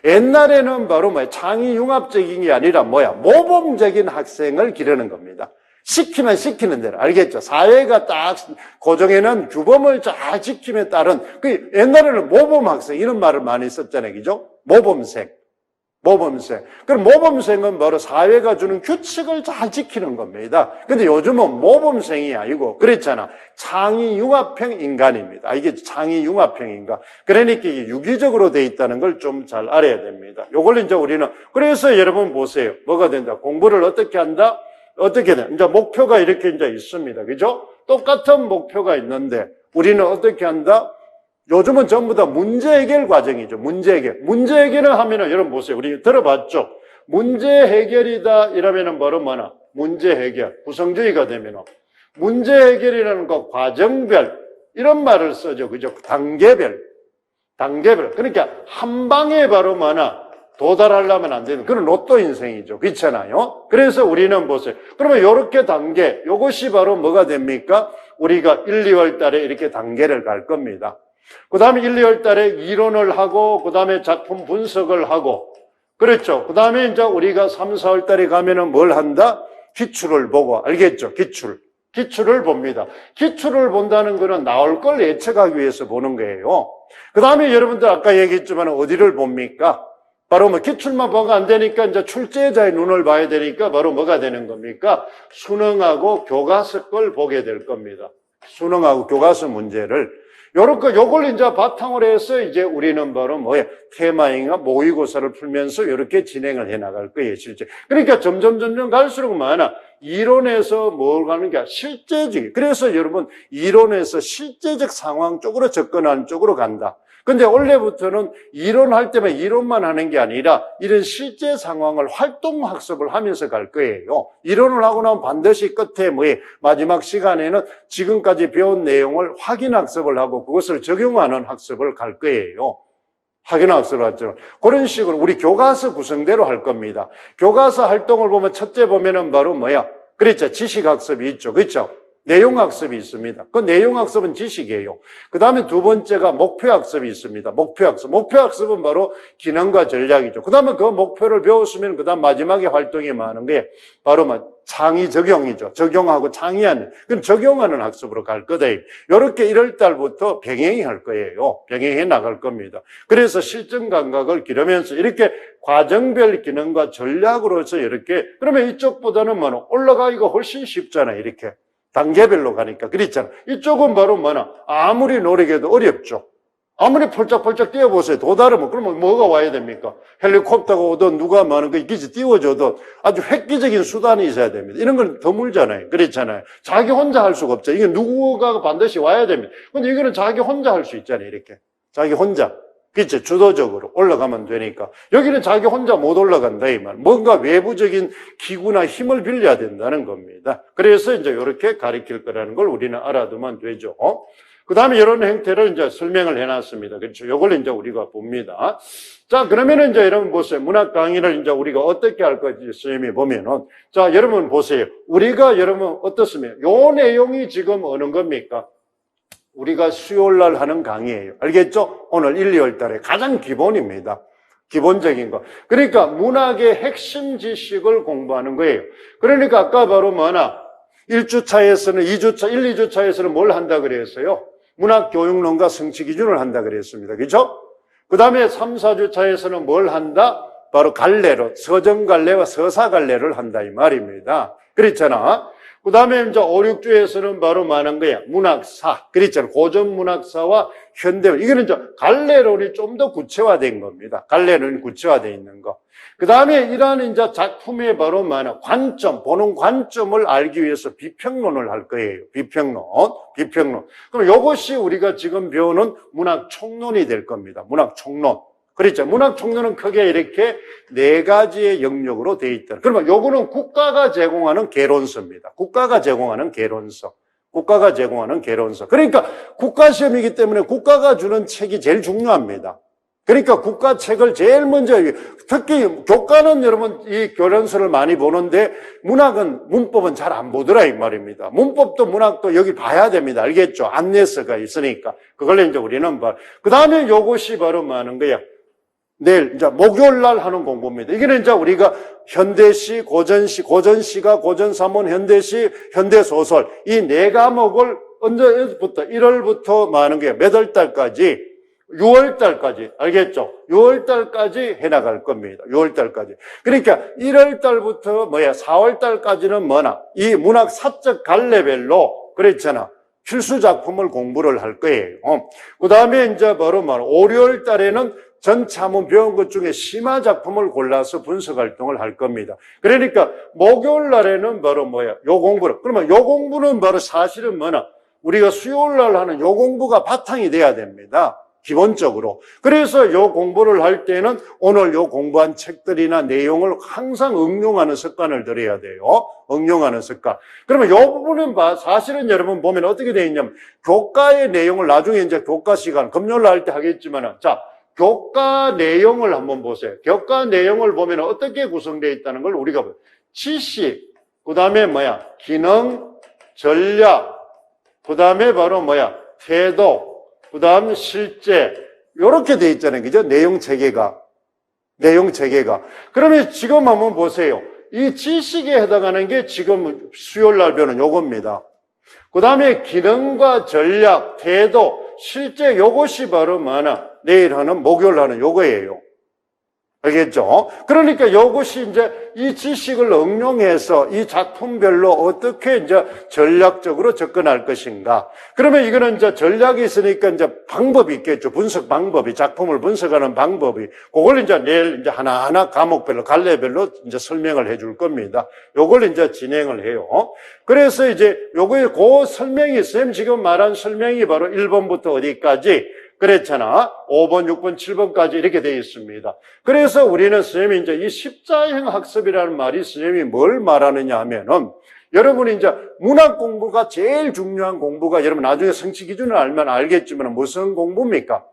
옛날에는 바로 뭐야? 창의융합적인 게 아니라 뭐야? 모범적인 학생을 기르는 겁니다. 시키면 시키는 대로. 알겠죠? 사회가 딱 고정해놓은 규범을 잘 지킴에 따른, 그 옛날에는 모범학생, 이런 말을 많이 썼잖아요. 그죠? 모범생. 그럼 모범생은 바로 사회가 주는 규칙을 잘 지키는 겁니다. 근데 요즘은 모범생이 아니고, 그랬잖아. 창의융합형 인간입니다. 이게 창의융합형 인간. 그러니까 이게 유기적으로 돼 있다는 걸 좀 잘 알아야 됩니다. 요걸 이제 우리는, 그래서 여러분 보세요. 뭐가 된다? 공부를 어떻게 한다? 어떻게 돼? 이제 목표가 이렇게 이제 있습니다. 그죠? 똑같은 목표가 있는데, 우리는 어떻게 한다? 요즘은 전부 다 문제 해결 과정이죠. 문제 해결. 문제 해결을 하면은, 여러분 보세요. 우리 들어봤죠? 문제 해결이다, 이러면은 바로 뭐나? 문제 해결. 구성주의가 되면은. 문제 해결이라는 거 과정별. 이런 말을 쓰죠. 그죠? 단계별. 그러니까 한 방에 바로 뭐나? 도달하려면 안 되는 그런 로또 인생이죠. 그렇잖아요? 그래서 우리는 보세요. 그러면 요렇게 단계, 요것이 바로 뭐가 됩니까? 우리가 1, 2월 달에 이렇게 단계를 갈 겁니다. 그 다음에 1, 2월 달에 이론을 하고, 그 다음에 작품 분석을 하고, 그렇죠. 그 다음에 이제 우리가 3, 4월 달에 가면은 뭘 한다? 기출을 보고, 알겠죠? 기출을 봅니다. 기출을 본다는 거는 나올 걸 예측하기 위해서 보는 거예요. 그 다음에 여러분들 아까 얘기했지만 어디를 봅니까? 바로 뭐 기출만 보고 안 되니까 이제 출제자의 눈을 봐야 되니까 바로 뭐가 되는 겁니까? 수능하고 교과서 걸 보게 될 겁니다. 수능하고 교과서 문제를. 요걸 이제 바탕으로 해서 이제 우리는 바로 뭐예요? 테마인가 모의고사를 풀면서 이렇게 진행을 해 나갈 거예요, 실제. 그러니까 점점 갈수록 많아. 이론에서 뭘 가는 게 실제적. 그래서 여러분, 이론에서 실제적 상황 쪽으로 접근하는 쪽으로 간다. 근데 원래부터는 이론할 때만 이론만 하는 게 아니라 이런 실제 상황을 활동학습을 하면서 갈 거예요. 이론을 하고 나면 반드시 끝에 마지막 시간에는 지금까지 배운 내용을 확인학습을 하고 그것을 적용하는 학습을 갈 거예요. 확인학습을 하죠. 그런 식으로 우리 교과서 구성대로 할 겁니다. 교과서 활동을 보면 첫째 보면은 바로 그렇죠. 지식학습이 있죠. 그렇죠. 내용학습이 있습니다. 그 내용학습은 지식이에요. 그 다음에 두 번째가 목표학습이 있습니다. 목표학습은 바로 기능과 전략이죠. 그 다음에 그 목표를 배웠으면 그 다음 마지막에 활동이 많은 게 바로 창의 적용이죠. 적용하고 창의하는. 그럼 적용하는 학습으로 갈 거다. 이렇게 1월 달부터 병행이 할 거예요. 병행해 나갈 겁니다. 그래서 실전 감각을 기르면서 이렇게 과정별 기능과 전략으로서 이렇게 그러면 이쪽보다는 올라가기가 훨씬 쉽잖아요. 이렇게. 단계별로 가니까. 그렇잖아. 이쪽은 바로 아무리 노력해도 어렵죠. 아무리 펄쩍펄쩍 뛰어보세요. 도달하면, 그러면 뭐가 와야 됩니까? 헬리콥터가 오든 누가 그 기지 띄워줘도 아주 획기적인 수단이 있어야 됩니다. 이런 건 드물잖아요. 그렇잖아요. 자기 혼자 할 수가 없죠. 이게 누구가 반드시 와야 됩니다. 근데 이거는 자기 혼자 할 수 있잖아요. 이렇게. 자기 혼자. 그렇죠. 주도적으로 올라가면 되니까. 여기는 자기 혼자 못 올라간다, 이 말. 뭔가 외부적인 기구나 힘을 빌려야 된다는 겁니다. 그래서 이제 이렇게 가르칠 거라는 걸 우리는 알아두면 되죠. 그 다음에 이런 행태를 이제 설명을 해놨습니다. 그렇죠. 이걸 이제 우리가 봅니다. 자, 그러면은 이제 여러분 보세요. 문학 강의를 이제 우리가 어떻게 할 건지 선생님이 보면은. 자, 여러분 보세요. 우리가 여러분 어떻습니까? 요 내용이 지금 어느 겁니까? 우리가 수요일 날 하는 강의예요. 알겠죠? 오늘 1, 2월 달에 가장 기본입니다. 기본적인 거. 그러니까 문학의 핵심 지식을 공부하는 거예요. 그러니까 아까 바로 1주차에서는 2주차, 1, 2주차에서는 뭘 한다 그랬어요? 문학 교육론과 성취 기준을 한다 그랬습니다. 그렇죠? 그 다음에 3, 4주차에서는 뭘 한다? 바로 갈래로, 서정 갈래와 서사 갈래를 한다 이 말입니다. 그렇잖아. 그 다음에 이제 5, 6주에서는 바로 많은 거야. 문학사. 그랬잖아요. 고전 문학사와 현대문. 이거는 이제 갈래론이 좀 더 구체화된 겁니다. 갈래론이 구체화되어 있는 거. 그 다음에 이러한 이제 작품에 바로 많은 관점, 보는 관점을 알기 위해서 비평론을 할 거예요. 비평론. 그럼 이것이 우리가 지금 배우는 문학 총론이 될 겁니다. 문학 총론. 그렇죠. 문학 총론은 크게 이렇게 4가지의 영역으로 되어 있다. 그러면 요거는 국가가 제공하는 개론서입니다. 국가가 제공하는 개론서. 그러니까 국가 시험이기 때문에 국가가 주는 책이 제일 중요합니다. 그러니까 국가 책을 제일 먼저, 특히 교과는 여러분 이 교련서를 많이 보는데 문학은, 문법은 잘 안 보더라 이 말입니다. 문법도 문학도 여기 봐야 됩니다. 알겠죠? 안내서가 있으니까. 그걸 이제 우리는 그 다음에 요것이 바로 뭐 하는 거야? 내일, 이제 목요일 날 하는 공부입니다. 이게는 이제 우리가 현대시, 고전시가 고전사문, 현대시, 현대소설, 이 4과목을 언제부터, 1월부터 뭐 하는 거야? 몇 월 달까지? 6월 달까지. 알겠죠? 6월 달까지 해나갈 겁니다. 6월 달까지. 그러니까 1월 달부터 4월 달까지는 뭐나? 이 문학 사적 갈래별로, 그랬잖아. 필수 작품을 공부를 할 거예요. 그 다음에 이제 바로 5, 6월 달에는 전차문 배운 것 중에 심화 작품을 골라서 분석 활동을 할 겁니다. 그러니까 목요일 날에는 바로 요 공부를. 그러면 요 공부는 바로 사실은 우리가 수요일 날 하는 요 공부가 바탕이 돼야 됩니다. 기본적으로. 그래서 요 공부를 할 때는 오늘 요 공부한 책들이나 내용을 항상 응용하는 습관을 들여야 돼요. 응용하는 습관. 그러면 요 부분은 사실은 여러분 보면 어떻게 되어 있냐면 교과의 내용을 나중에 이제 교과 시간, 금요일 날 할 때 하겠지만은 자, 교과 내용을 한번 보세요. 교과 내용을 보면 어떻게 구성되어 있다는 걸 우리가 봐요. 지식, 그 다음에 기능, 전략, 그 다음에 바로 태도, 그 다음 실제, 요렇게 되어 있잖아요. 그죠? 내용 체계가. 그러면 지금 한번 보세요. 이 지식에 해당하는 게 지금 수요일 날 배우는 요겁니다. 그 다음에 기능과 전략, 태도, 실제 요것이 바로 내일 하는, 목요일 하는 요거예요. 알겠죠? 그러니까 요것이 이제 이 지식을 응용해서 이 작품별로 어떻게 이제 전략적으로 접근할 것인가. 그러면 이거는 이제 전략이 있으니까 이제 방법이 있겠죠. 분석 방법이, 작품을 분석하는 방법이. 그걸 이제 내일 이제 하나하나 과목별로, 갈래별로 이제 설명을 해 줄 겁니다. 요걸 이제 진행을 해요. 그래서 이제 요거에 그 설명이, 쌤 지금 말한 설명이 바로 1번부터 어디까지? 그랬잖아. 5번, 6번, 7번까지 이렇게 되어 있습니다. 그래서 우리는 선생님이 이제 이 십자형 학습이라는 말이 선생님이 뭘 말하느냐 하면은 여러분이 이제 문학 공부가 제일 중요한 공부가 여러분 나중에 성취 기준을 알면 알겠지만 무슨 공부입니까?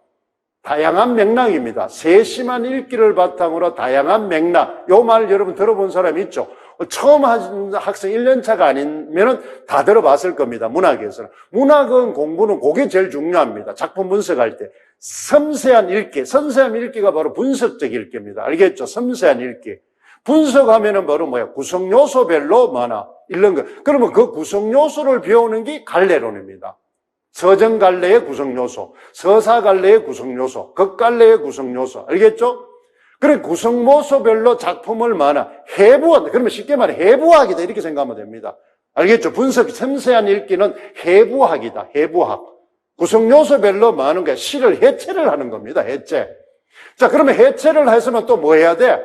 다양한 맥락입니다. 세심한 읽기를 바탕으로 다양한 맥락. 요 말 여러분 들어본 사람 있죠? 처음 한 학생 1년차가 아니면은 다 들어봤을 겁니다. 문학에서는. 문학은 공부는 그게 제일 중요합니다. 작품 분석할 때. 섬세한 읽기가 바로 분석적 읽기입니다. 알겠죠? 섬세한 읽기. 분석하면은 바로 구성 요소별로 이런 거. 그러면 그 구성 요소를 배우는 게 갈래론입니다. 서정 갈래의 구성 요소, 서사 갈래의 구성 요소, 극 갈래의 구성 요소. 알겠죠? 그래, 구성 모소별로 작품을 해부한다. 그러면 쉽게 말해 해부학이다. 이렇게 생각하면 됩니다. 알겠죠? 분석, 섬세한 읽기는 해부학이다. 해부학. 구성 요소별로 많은 게 시를 해체를 하는 겁니다. 해체. 자, 그러면 해체를 했으면 또 뭐 해야 돼?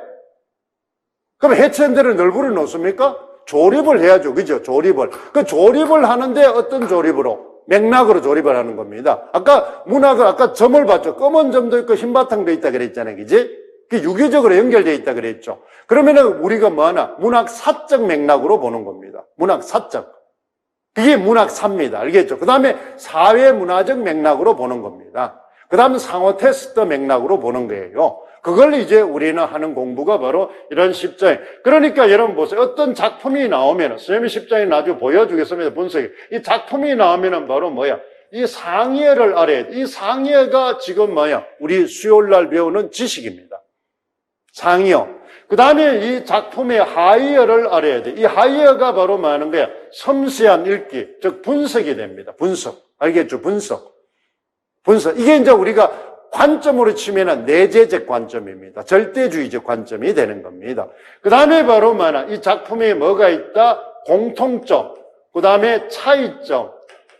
그럼 해체한 데를 널브러 놓습니까? 조립을 해야죠. 그죠? 조립을. 그 조립을 하는데 어떤 조립으로? 맥락으로 조립을 하는 겁니다. 아까 문학을 아까 점을 봤죠. 검은 점도 있고 흰 바탕도 있다 그랬잖아요. 그지? 그게 유기적으로 연결되어 있다 그랬죠. 그러면은 우리가 문학 사적 맥락으로 보는 겁니다. 문학 사적. 그게 문학사입니다. 알겠죠? 그 다음에 사회 문화적 맥락으로 보는 겁니다. 그 다음에 상호 테스트 맥락으로 보는 거예요. 그걸 이제 우리는 하는 공부가 바로 이런 십자형. 그러니까 여러분 보세요. 어떤 작품이 나오면, 선생님이 십자형이 나중에 보여주겠습니다. 분석이. 이 작품이 나오면은 바로 이 상이어를 알아야 돼. 이 상이어가 지금 우리 수요일 날 배우는 지식입니다. 상이어. 그 다음에 이 작품의 하이어를 알아야 돼. 이 하이어가 바로 하는 거야? 섬세한 읽기, 즉 분석이 됩니다. 분석. 알겠죠? 분석. 이게 이제 우리가 관점으로 치면은 내재적 관점입니다. 절대주의적 관점이 되는 겁니다. 그 다음에 바로 이 작품에 뭐가 있다? 공통점. 그 다음에 차이점.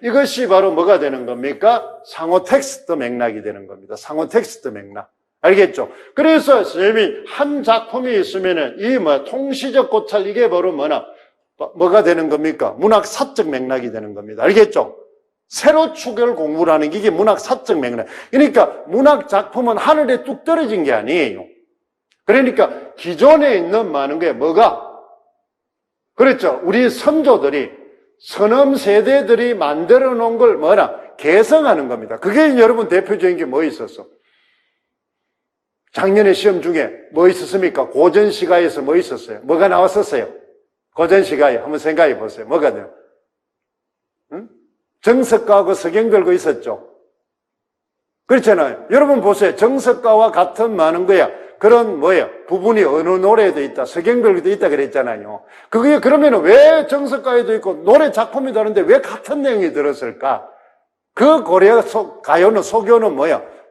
이것이 바로 뭐가 되는 겁니까? 상호 텍스트 맥락이 되는 겁니다. 상호 텍스트 맥락. 알겠죠? 그래서 선생님이 한 작품이 있으면은 이 통시적 고찰 이게 바로 뭐가 되는 겁니까? 문학사적 맥락이 되는 겁니다. 알겠죠? 세로 추결 공부를 하는 게 이게 문학사적 맥락. 그러니까 문학 작품은 하늘에 뚝 떨어진 게 아니에요. 그러니까 기존에 있는 많은 게 뭐가? 그렇죠? 우리 선조들이 선엄 세대들이 만들어 놓은 걸 개성하는 겁니다. 그게 여러분 대표적인 게 뭐 있었어? 작년에 시험 중에 뭐 있었습니까? 고전시가에서 뭐 있었어요? 뭐가 나왔었어요? 고전시가에 한번 생각해 보세요. 뭐가 돼요? 응? 정석가하고 서경별거 있었죠? 그렇잖아요. 여러분 보세요. 정석가와 같은 많은 거야. 그런 부분이 어느 노래에도 있다. 서경별에도 있다 그랬잖아요. 그게 그러면 왜 정석가에도 있고 노래 작품이 다른데 왜 같은 내용이 들었을까? 그 고려 가요는 소교는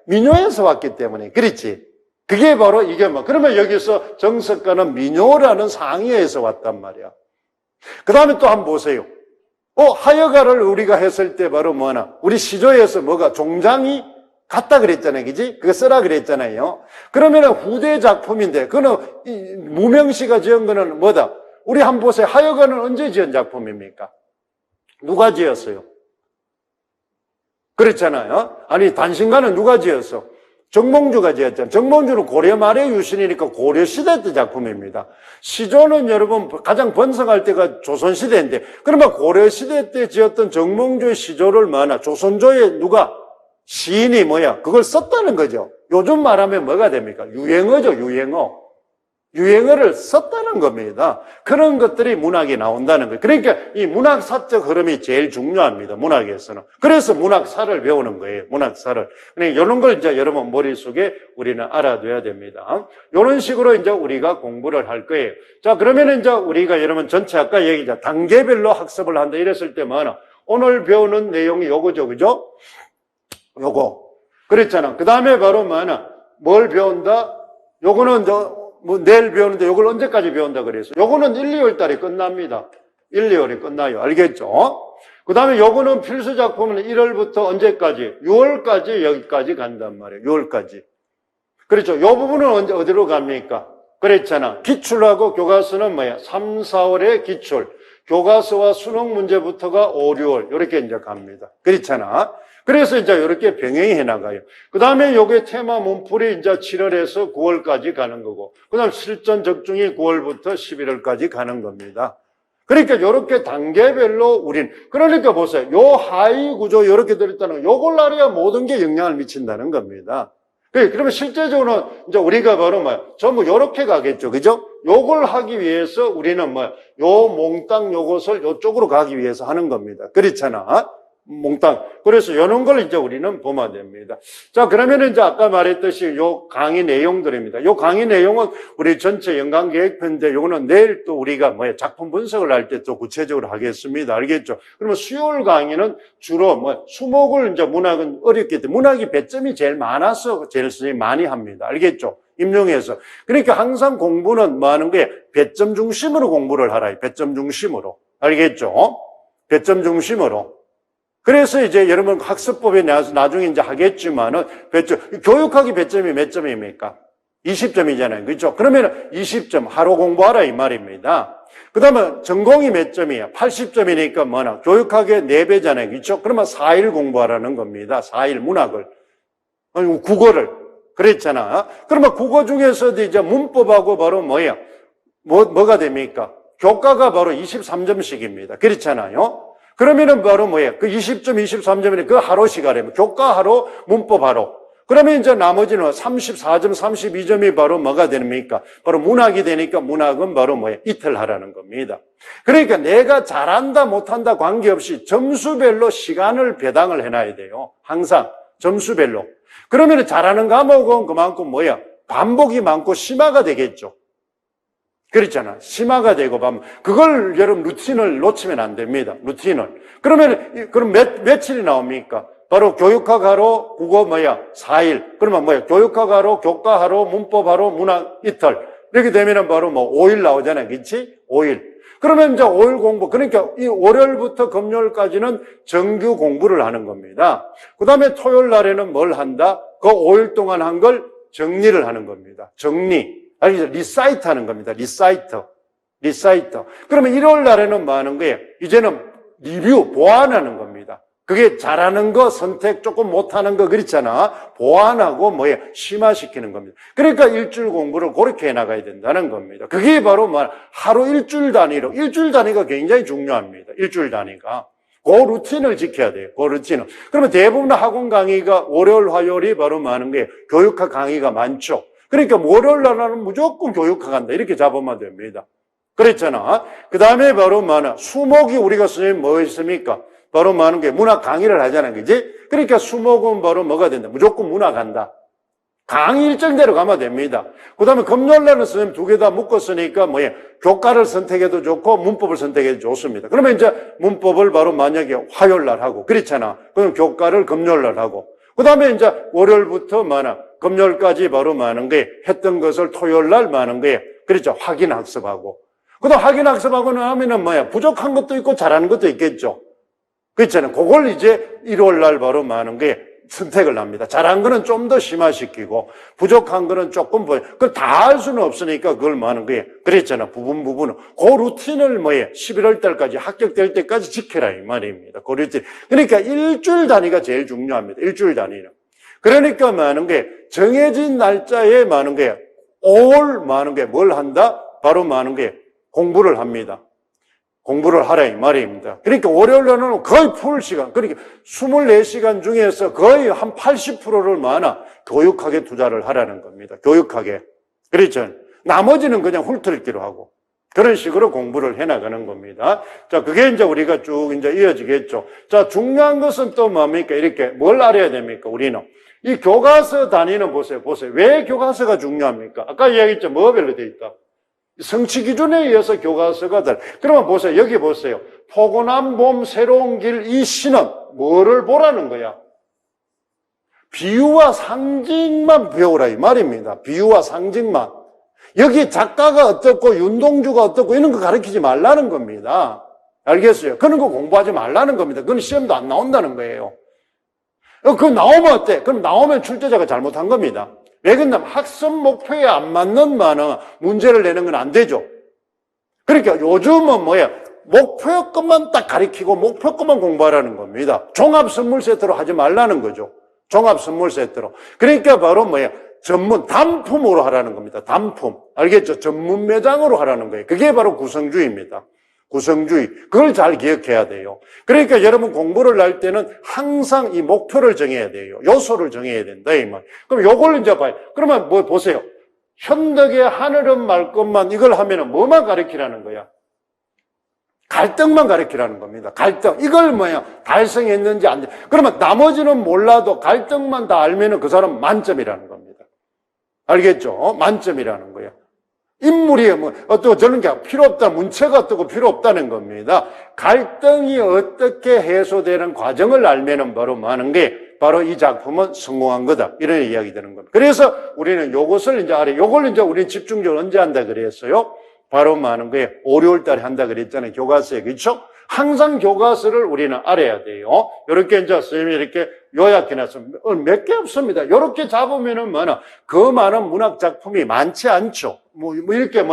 민요에서 왔기 때문에. 그렇지? 그게 바로 이게 그러면 여기서 정석가는 민요라는 상의에서 왔단 말이야. 그 다음에 또 한번 보세요. 하여가를 우리가 했을 때 바로 우리 시조에서 종장이 같다 그랬잖아요. 그지? 그거 쓰라 그랬잖아요. 그러면 후대 작품인데, 그거는 무명시가 지은 거는 뭐다? 우리 한번 보세요. 하여가는 언제 지은 작품입니까? 누가 지었어요? 그렇잖아요. 아니, 단신가는 누가 지었어? 정몽주가 지었잖아요. 정몽주는 고려 말의 유신이니까 고려 시대 때 작품입니다. 시조는 여러분 가장 번성할 때가 조선시대인데, 그러면 고려 시대 때 지었던 정몽주의 시조를 조선조의 누가? 시인이 그걸 썼다는 거죠. 요즘 말하면 뭐가 됩니까? 유행어죠, 유행어. 유행어를 썼다는 겁니다. 그런 것들이 문학에 나온다는 거예요. 그러니까 이 문학사적 흐름이 제일 중요합니다. 문학에서는. 그래서 문학사를 배우는 거예요. 문학사를. 그러니까 이런 걸 이제 여러분 머릿속에 우리는 알아둬야 됩니다. 이런 식으로 이제 우리가 공부를 할 거예요. 자, 그러면 이제 우리가 여러분 전체 아까 얘기자 단계별로 학습을 한다 이랬을 때 오늘 배우는 내용이 요거죠. 그죠? 요거. 그랬잖아. 그 다음에 바로 뭘 배운다? 요거는 내일 배우는데 요걸 언제까지 배운다 그랬어? 요거는 1, 2월 달에 끝납니다. 1, 2월에 끝나요. 알겠죠? 그 다음에 요거는 필수 작품은 1월부터 언제까지? 6월까지 여기까지 간단 말이에요. 6월까지. 그렇죠. 요 부분은 어디로 갑니까? 그랬잖아. 기출하고 교과서는 3, 4월에 기출. 교과서와 수능 문제부터가 5, 6월. 이렇게 이제 갑니다. 그렇잖아. 그래서 이제 이렇게 병행이 해나가요. 그 다음에 요게 테마 문풀이 이제 7월에서 9월까지 가는 거고, 그 다음 실전 적중이 9월부터 11월까지 가는 겁니다. 그러니까 이렇게 단계별로 그러니까 보세요. 요 하위 구조 이렇게 들었다는 거, 요걸 알아야 모든 게 영향을 미친다는 겁니다. 그러면 실제적으로는 이제 우리가 바로 전부 요렇게 가겠죠. 그죠? 요걸 하기 위해서 우리는 요 몽땅 요것을 요쪽으로 가기 위해서 하는 겁니다. 그렇잖아. 몽땅. 그래서 이런 걸 이제 우리는 보면 됩니다. 자, 그러면 이제 아까 말했듯이 요 강의 내용들입니다. 요 강의 내용은 우리 전체 연강 계획표인데 요거는 내일 또 우리가 작품 분석을 할 때 또 구체적으로 하겠습니다. 알겠죠? 그러면 수요일 강의는 주로 수목을 이제 문학은 어렵기 때문에 문학이 배점이 제일 많아서 제일 선생님이 많이 합니다. 알겠죠? 임용해서. 그러니까 항상 공부는 하는 게 배점 중심으로 공부를 하라. 배점 중심으로. 알겠죠? 배점 중심으로. 그래서 이제 여러분 학습법에 나중에 이제 하겠지만은 교육학이 배점이 몇 점입니까? 20점이잖아요. 그렇죠? 그러면 20점 하루 공부하라 이 말입니다. 그 다음에 전공이 몇 점이에요? 80점이니까 교육학의 4배잖아요. 그렇죠? 그러면 4일 공부하라는 겁니다. 4일 문학을. 아니, 국어를. 그랬잖아. 그러면 국어 중에서도 이제 문법하고 바로 뭐가 됩니까? 교과가 바로 23점씩입니다. 그렇잖아요. 그러면은 바로 그 20점, 23점이니까 그 하루 시간이면 교과 하루, 문법 하루. 그러면 이제 나머지는 34점, 32점이 바로 뭐가 됩니까? 바로 문학이 되니까 문학은 바로 이틀 하라는 겁니다. 그러니까 내가 잘한다, 못한다 관계없이 점수별로 시간을 배당을 해놔야 돼요. 항상 점수별로. 그러면 잘하는 과목은 그만큼 반복이 많고 심화가 되겠죠. 그렇잖아. 심화가 되고 그걸 여러분 루틴을 놓치면 안 됩니다. 루틴을. 그럼 며칠이 나옵니까? 바로 교육학 하루, 국어 4일. 그러면 교육학 하루, 교과 하루, 문법 하루, 문학 이틀. 이렇게 되면은 바로 5일 나오잖아요. 그렇지? 5일. 그러면 이제 5일 공부, 그러니까 이 월요일부터 금요일까지는 정규 공부를 하는 겁니다. 그 다음에 토요일 날에는 뭘 한다? 그 5일 동안 한 걸 정리를 하는 겁니다. 정리. 아니, 리사이트 하는 겁니다. 리사이트. 그러면 일요일 날에는 뭐 하는 거예요? 이제는 리뷰, 보완하는 겁니다. 그게 잘하는 거, 선택 조금 못하는 거 그렇잖아. 보완하고 뭐예요? 심화시키는 겁니다. 그러니까 일주일 공부를 그렇게 해나가야 된다는 겁니다. 그게 바로 하루 일주일 단위로, 일주일 단위가 굉장히 중요합니다. 일주일 단위가. 그 루틴을 지켜야 돼요. 그 루틴을. 그러면 대부분 학원 강의가 월요일, 화요일이 바로 뭐 하는 거예요? 교육학 강의가 많죠. 그러니까 월요일 날은 무조건 교육학 한다. 이렇게 잡으면 됩니다. 그랬잖아. 그 다음에 바로 수목이 우리가 선생님 뭐 했습니까? 바로 많은 게 문학 강의를 하잖아요. 그지? 그러니까 수목은 바로 뭐가 된다? 무조건 문학 한다. 강의 일정대로 가면 됩니다. 그 다음에 금요일날은 선생님 두 개 다 묶었으니까 교과를 선택해도 좋고 문법을 선택해도 좋습니다. 그러면 이제 문법을 바로 만약에 화요일날 하고, 그렇잖아. 그럼 교과를 금요일날 하고. 그 다음에 이제 월요일부터 금요일까지 바로 많은 게 했던 것을 토요일날 많은 게, 그렇죠. 확인 학습하고. 그 다음 확인 학습하고 나면은 부족한 것도 있고 잘하는 것도 있겠죠. 그렇잖아요. 그걸 이제 일요일날 바로 많은 게 선택을 합니다. 잘한 거는 좀 더 심화시키고, 부족한 거는 조금 그걸 다 할 수는 없으니까 그걸 많은 거예요. 그랬잖아. 부분은. 그 루틴을 11월 달까지 합격될 때까지 지켜라 이 말입니다. 그 루틴. 그러니까 일주일 단위가 제일 중요합니다. 일주일 단위는. 그러니까 많은 게 정해진 날짜에 많은 게 올 많은 게 뭘 한다? 바로 많은 게 공부를 합니다. 공부를 하라 이 말입니다. 그러니까 월요일날은 거의 풀 시간, 그러니까 24시간 중에서 거의 한 80%를 교육학에 투자를 하라는 겁니다. 교육학에. 그렇죠. 나머지는 그냥 훑어읽기로 하고 그런 식으로 공부를 해나가는 겁니다. 자, 그게 이제 우리가 쭉 이제 이어지겠죠. 자, 중요한 것은 또 뭡니까? 이렇게 뭘 알아야 됩니까? 우리는. 이 교과서 단위는 보세요. 왜 교과서가 중요합니까? 아까 이야기했죠. 뭐별로 돼 있다. 성취 기준에 의해서 교과서가 그러면 보세요. 여기 보세요. 포근한 봄 새로운 길 이 시는 뭐를 보라는 거야? 비유와 상징만 배우라 이 말입니다. 비유와 상징만. 여기 작가가 어떻고 윤동주가 어떻고 이런 거 가르치지 말라는 겁니다. 알겠어요? 그런 거 공부하지 말라는 겁니다. 그건 시험도 안 나온다는 거예요. 그거 나오면 어때? 그럼 나오면 출제자가 잘못한 겁니다. 왜 그러냐면 학습 목표에 안 맞는 문제를 내는 건 안 되죠. 그러니까 요즘은 목표 것만 딱 가리키고 목표 것만 공부하라는 겁니다. 종합 선물 세트로 하지 말라는 거죠. 종합 선물 세트로. 그러니까 바로 전문, 단품으로 하라는 겁니다. 단품. 알겠죠? 전문 매장으로 하라는 거예요. 그게 바로 구성주의입니다. 구성주의. 그걸 잘 기억해야 돼요. 그러니까 여러분 공부를 할 때는 항상 이 목표를 정해야 돼요. 요소를 정해야 된다, 이 말. 그럼 요걸 이제 봐요. 그러면 보세요. 현덕의 하늘은 말 것만 이걸 하면은 뭐만 가르치라는 거야? 갈등만 가르치라는 겁니다. 갈등. 이걸 달성했는지 안 돼. 그러면 나머지는 몰라도 갈등만 다 알면은 그 사람 만점이라는 겁니다. 알겠죠? 만점이라는 거예요. 인물이 어떻고 저런 게 필요 없다. 문체가 어떻고 필요 없다는 겁니다. 갈등이 어떻게 해소되는 과정을 알면은 바로 많은 게 바로 이 작품은 성공한 거다. 이런 이야기 되는 겁니다. 그래서 우리는 요것을 이제 알아요. 요걸 이제 우리는 집중적으로 언제 한다 그랬어요? 바로 많은 거에 5, 6월 달에 한다 그랬잖아요. 교과서에. 그렇죠? 항상 교과서를 우리는 알아야 돼요. 이렇게 이제 선생님이 이렇게 요약해놨습니다. 몇 개 없습니다. 이렇게 잡으면은 그 많은 문학 작품이 많지 않죠. 이렇게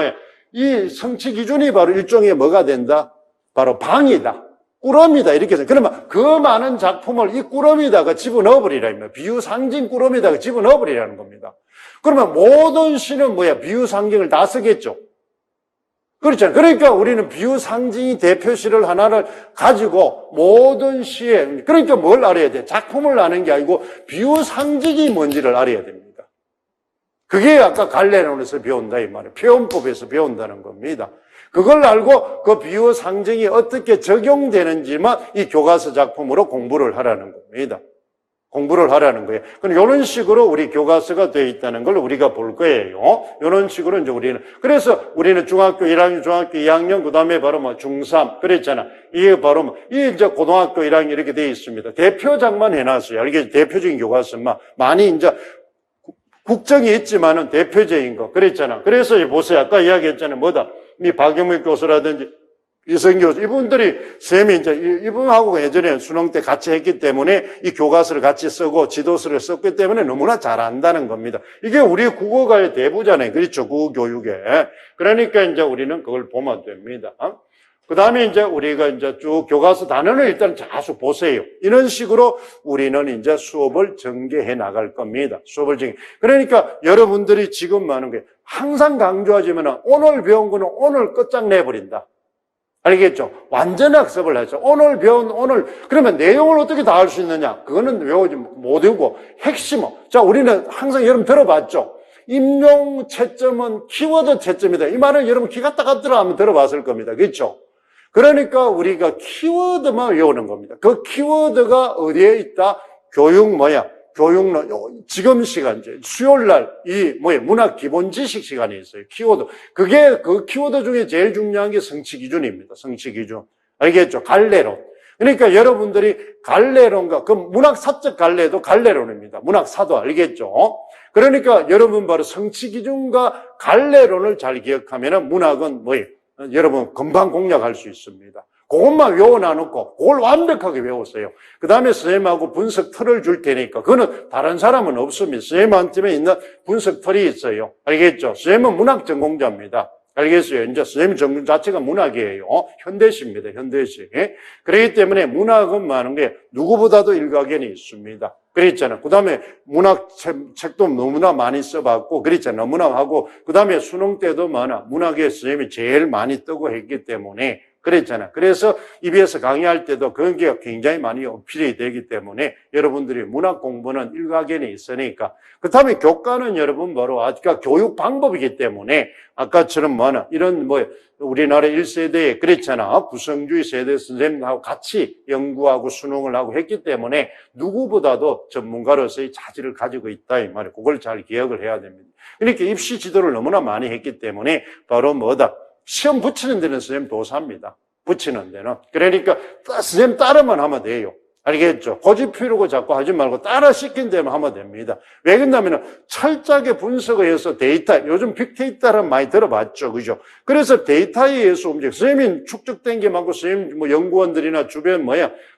이 성취 기준이 바로 일종의 뭐가 된다? 바로 방이다. 꾸러미다. 이렇게 해서. 그러면 그 많은 작품을 이 꾸러미다가 집어넣어버리라. 비유 상징 꾸러미다가 집어넣어버리라는 겁니다. 그러면 모든 시는 비유 상징을 다 쓰겠죠. 그렇잖아요. 그러니까 우리는 비유 상징이 대표시를 하나를 가지고 모든 시에, 그러니까 뭘 알아야 돼? 작품을 아는 게 아니고 비유 상징이 뭔지를 알아야 됩니다. 그게 아까 갈래론에서 배운다 이 말이에요. 표현법에서 배운다는 겁니다. 그걸 알고 그 비유 상징이 어떻게 적용되는지만 이 교과서 작품으로 공부를 하라는 겁니다. 공부를 하라는 거예요. 그럼 이런 식으로 우리 교과서가 되어 있다는 걸 우리가 볼 거예요. 이런 식으로 이제 우리는. 그래서 우리는 중학교 1학년, 중학교 2학년, 그 다음에 바로 중3, 그랬잖아. 이게 바로 이게 이제 고등학교 1학년 이렇게 되어 있습니다. 대표작만 해놨어요. 이게 대표적인 교과서만. 많이 이제 국정이 있지만은 대표적인 거. 그랬잖아. 그래서 보세요. 아까 이야기했잖아요. 뭐다? 이 박영미 교수라든지 이성교수, 이분들이, 쌤이 이제, 이분하고 예전에 수능 때 같이 했기 때문에 이 교과서를 같이 쓰고 지도서를 썼기 때문에 너무나 잘 안다는 겁니다. 이게 우리 국어가의 대부잖아요. 그렇죠. 국어교육에. 그러니까 이제 우리는 그걸 보면 됩니다. 그 다음에 이제 우리가 이제 쭉 교과서 단원을 일단 자주 보세요. 이런 식으로 우리는 이제 수업을 전개해 나갈 겁니다. 수업을 전개. 그러니까 여러분들이 지금 하는 게 항상 강조하지만 오늘 배운 거는 오늘 끝장내버린다. 알겠죠? 완전 학습을 하죠. 오늘 배운 오늘 그러면 내용을 어떻게 다 할 수 있느냐? 그거는 외우지 못하고 핵심은 자 우리는 항상 여러분 들어봤죠? 임용 채점은 키워드 채점이다. 이 말은 여러분 귀가 따갑더라 하면 들어봤을 겁니다. 그렇죠? 그러니까 우리가 키워드만 외우는 겁니다. 그 키워드가 어디에 있다? 교육 교육론, 지금 시간, 수요일날, 문학 기본 지식 시간이 있어요. 키워드. 그게, 그 키워드 중에 제일 중요한 게 성취 기준입니다. 성취 기준. 알겠죠? 갈래론. 그러니까 여러분들이 갈래론과, 그 문학사적 갈래도 갈래론입니다. 문학사도 알겠죠? 그러니까 여러분 바로 성취 기준과 갈래론을 잘 기억하면은 문학은 여러분 금방 공략할 수 있습니다. 그것만 외워놔놓고 그걸 완벽하게 외웠어요. 그 다음에 선생님하고 분석 틀을 줄 테니까 그거는 다른 사람은 없습니다. 선생님한테 있는 분석 틀이 있어요. 알겠죠? 선생님은 문학 전공자입니다. 알겠어요? 이제 선생님 전공 자체가 문학이에요. 현대시입니다. 현대시. 그렇기 때문에 문학은 많은 게 누구보다도 일가견이 있습니다. 그랬잖아요. 그 다음에 문학 책도 너무나 많이 써봤고, 그랬잖아요. 너무나 하고, 그 다음에 수능 때도 문학의 선생님이 제일 많이 뜨고 했기 때문에 그랬잖아요. 그래서 EBS 강의할 때도 그런 게 굉장히 많이 어필이 되기 때문에 여러분들이 문학 공부는 일가견이 있으니까. 그 다음에 교과는 여러분 바로 아까 교육 방법이기 때문에 아까처럼 이런 우리나라 1세대에 그랬잖아. 구성주의 세대 선생님하고 같이 연구하고 수능을 하고 했기 때문에 누구보다도 전문가로서의 자질을 가지고 있다 이 말이에요. 그걸 잘 기억을 해야 됩니다. 그러니까 입시 지도를 너무나 많이 했기 때문에 바로 시험 붙이는 데는 선생님 도사입니다. 붙이는 데는. 그러니까 선생님 따라만 하면 돼요. 알겠죠? 고집 피우고 자꾸 하지 말고 따라 시킨 대로 하면 됩니다. 왜 그러냐면 철저하게 분석을 해서 데이터, 요즘 빅데이터를 많이 들어봤죠. 그죠? 그래서 데이터에 의해서 선생님이 축적된 게 많고 선생님 연구원들이나 주변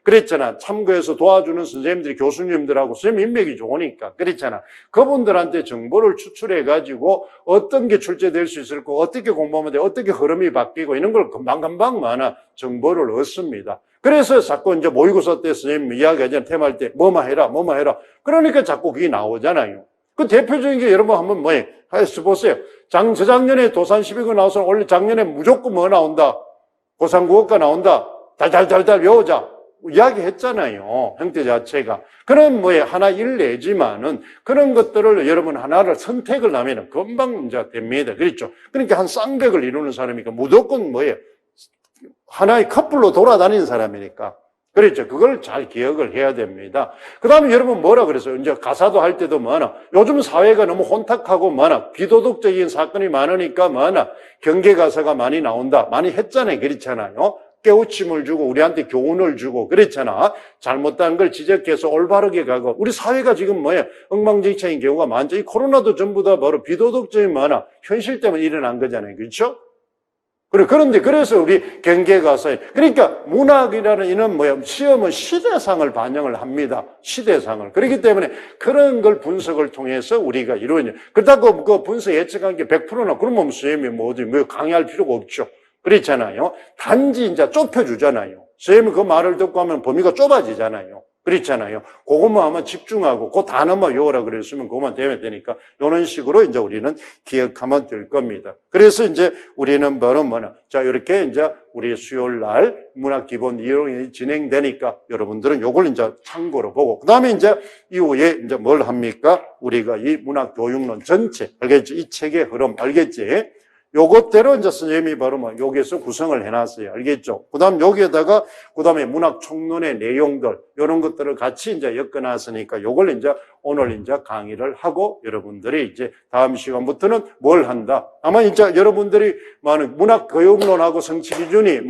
그랬잖아. 참고해서 도와주는 선생님들이 교수님들하고 선생님 인맥이 좋으니까. 그랬잖아. 그분들한테 정보를 추출해가지고 어떤 게 출제될 수 있을 거, 어떻게 공부하면 돼, 어떻게 흐름이 바뀌고 이런 걸 금방금방 정보를 얻습니다. 그래서 자꾸 이제 모의고사 때 선생님 이야기하잖아요. 테마할 때 뭐만 해라. 그러니까 자꾸 그게 나오잖아요. 그 대표적인 게 여러분 한번 해서 보세요. 저작년에 도산 12거 나와서 원래 작년에 무조건 나온다. 고상국어과 나온다. 달달달달 외우자. 이야기했잖아요. 형태 자체가. 그런 하나 일내지만은 그런 것들을 여러분 하나를 선택을 하면은 금방 이제 됩니다. 그렇죠? 그러니까 한 쌍벽을 이루는 사람이니까 무조건 하나의 커플로 돌아다니는 사람이니까. 그렇죠. 그걸 잘 기억을 해야 됩니다. 그 다음에 여러분 뭐라 그랬어요? 이제 가사도 할 때도 요즘 사회가 너무 혼탁하고 비도덕적인 사건이 많으니까 경계 가사가 많이 나온다. 많이 했잖아요. 그렇잖아요. 깨우침을 주고 우리한테 교훈을 주고 그랬잖아. 잘못된 걸 지적해서 올바르게 가고 우리 사회가 지금 엉망진창인 경우가 많죠. 이 코로나도 전부 다 바로 비도덕적인 현실 때문에 일어난 거잖아요. 그렇죠? 그런데 그래서 우리 경계 가서 그러니까 문학이라는 이는 시험은 시대상을 반영을 합니다. 시대상을. 그렇기 때문에 그런 걸 분석을 통해서 우리가 이루어져. 그렇다고 그 분석 예측한 게 100%나 그러면 선생님이 강의할 필요가 없죠. 그렇잖아요. 단지 이제 좁혀주잖아요. 선생님이 그 말을 듣고 하면 범위가 좁아지잖아요. 그렇잖아요. 그것만 하면 집중하고 그 단어만 외우라 그랬으면 그것만 되면 되니까 이런 식으로 이제 우리는 기억하면 될 겁니다. 그래서 이제 우리는 바로 자, 이렇게 이제 우리 수요일 날 문학 기본 이론이 진행되니까 여러분들은 요걸 이제 참고로 보고 그다음에 이제 이후에 이제 뭘 합니까? 우리가 이 문학 교육론 전체 알겠지? 이 책의 흐름 알겠지? 요것대로 이제 선생님이 바로 여기에서 구성을 해놨어요. 알겠죠? 그 다음에 문학 총론의 내용들, 이런 것들을 같이 이제 엮어놨으니까 요걸 이제 오늘 이제 강의를 하고 여러분들이 이제 다음 시간부터는 뭘 한다? 아마 이제 여러분들이 문학 교육론하고 성취 기준이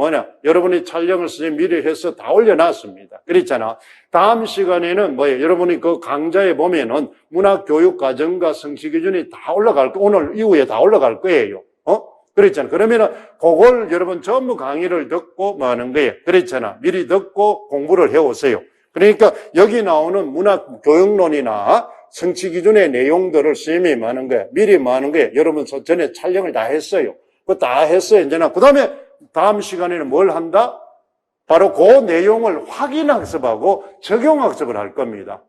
여러분이 촬영을 선생님 미리 해서 다 올려놨습니다. 그랬잖아. 다음 시간에는 여러분이 그 강좌에 보면은 문학 교육 과정과 성취 기준이 다 올라갈 오늘 이후에 다 올라갈 거예요. 그랬잖아. 그러면은 그걸 여러분 전부 강의를 듣고 뭐 하는 거예요? 그랬잖아. 미리 듣고 공부를 해오세요. 그러니까 여기 나오는 문학 교육론이나 성취 기준의 내용들을 선생님이 뭐 하는 거예요? 미리 뭐 하는 거예요? 여러분 전에 촬영을 다 했어요. 그거 다 했어요. 이제는 그 다음에 다음 시간에는 뭘 한다? 바로 그 내용을 확인학습하고 적용학습을 할 겁니다.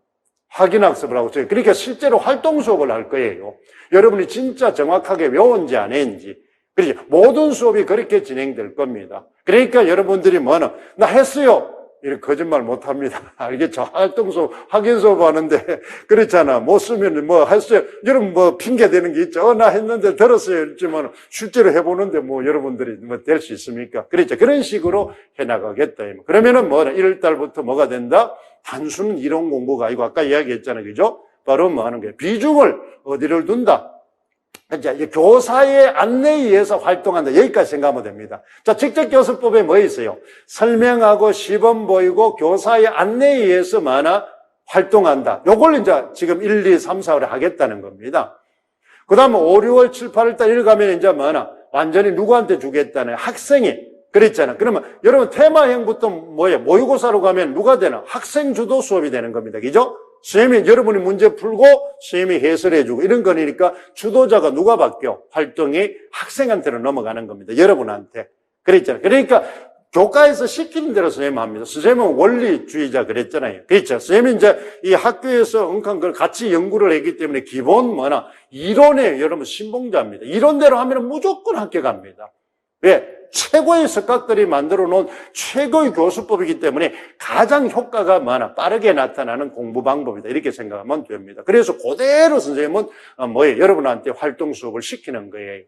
확인학습을 하고, 그러니까 실제로 활동 수업을 할 거예요. 여러분이 진짜 정확하게 외웠는지 안 했는지. 그렇지. 모든 수업이 그렇게 진행될 겁니다. 그러니까 여러분들이 뭐는, 나 했어요. 이렇게 거짓말 못 합니다. 알겠죠? 활동 수업, 확인 수업 하는데, 그렇잖아. 못 쓰면 뭐 했어요. 여러분 뭐 핑계 대는 게 있죠. 나 했는데 들었어요. 이랬지만 실제로 해보는데 뭐 여러분들이 뭐 될 수 있습니까? 그렇죠. 그런 식으로 해나가겠다. 그러면은 뭐는 1월 달부터 뭐가 된다? 단순 이론 공부가 아니고 아까 이야기했잖아요. 그죠? 바로 뭐 하는 거예요? 비중을 어디를 둔다? 이제 교사의 안내에 의해서 활동한다. 여기까지 생각하면 됩니다. 자, 직접 교수법에 뭐 있어요? 설명하고 시범 보이고 교사의 안내에 의해서 많아 활동한다. 요걸 이제 지금 1, 2, 3, 4월 하겠다는 겁니다. 그 다음에 5, 6월, 7, 8월 달 읽으면 이제 뭐나 완전히 누구한테 주겠다는 학생이 그랬잖아. 그러면 여러분 테마형부터 뭐예요? 모의고사로 가면 누가 되나? 학생 주도 수업이 되는 겁니다. 그죠? 선생님이 여러분이 문제 풀고 선생님이 해설해주고 이런 거니까 주도자가 누가 바뀌어? 활동이 학생한테로 넘어가는 겁니다. 여러분한테. 그랬잖아요. 그러니까 교과에서 시키는 대로 선생님 합니다. 선생님은 원리주의자 그랬잖아요. 그렇죠. 선생님이 이제 이 학교에서 그걸 같이 연구를 했기 때문에 기본 뭐나 이론에 여러분 신봉자입니다. 이론대로 하면 무조건 합격합니다. 왜? 최고의 석각들이 만들어 놓은 최고의 교수법이기 때문에 가장 효과가 많아 빠르게 나타나는 공부 방법이다. 이렇게 생각하면 됩니다. 그래서 그대로 선생님은 뭐예요? 여러분한테 활동 수업을 시키는 거예요.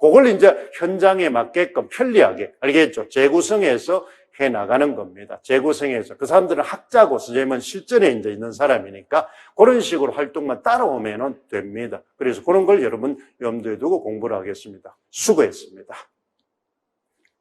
그걸 이제 현장에 맞게끔 편리하게 알겠죠? 재구성해서 해 나가는 겁니다. 재구성해서 그 사람들은 학자고 선생님은 실전에 이제 있는 사람이니까 그런 식으로 활동만 따라오면 됩니다. 그래서 그런 걸 여러분 염두에 두고 공부를 하겠습니다. 수고했습니다.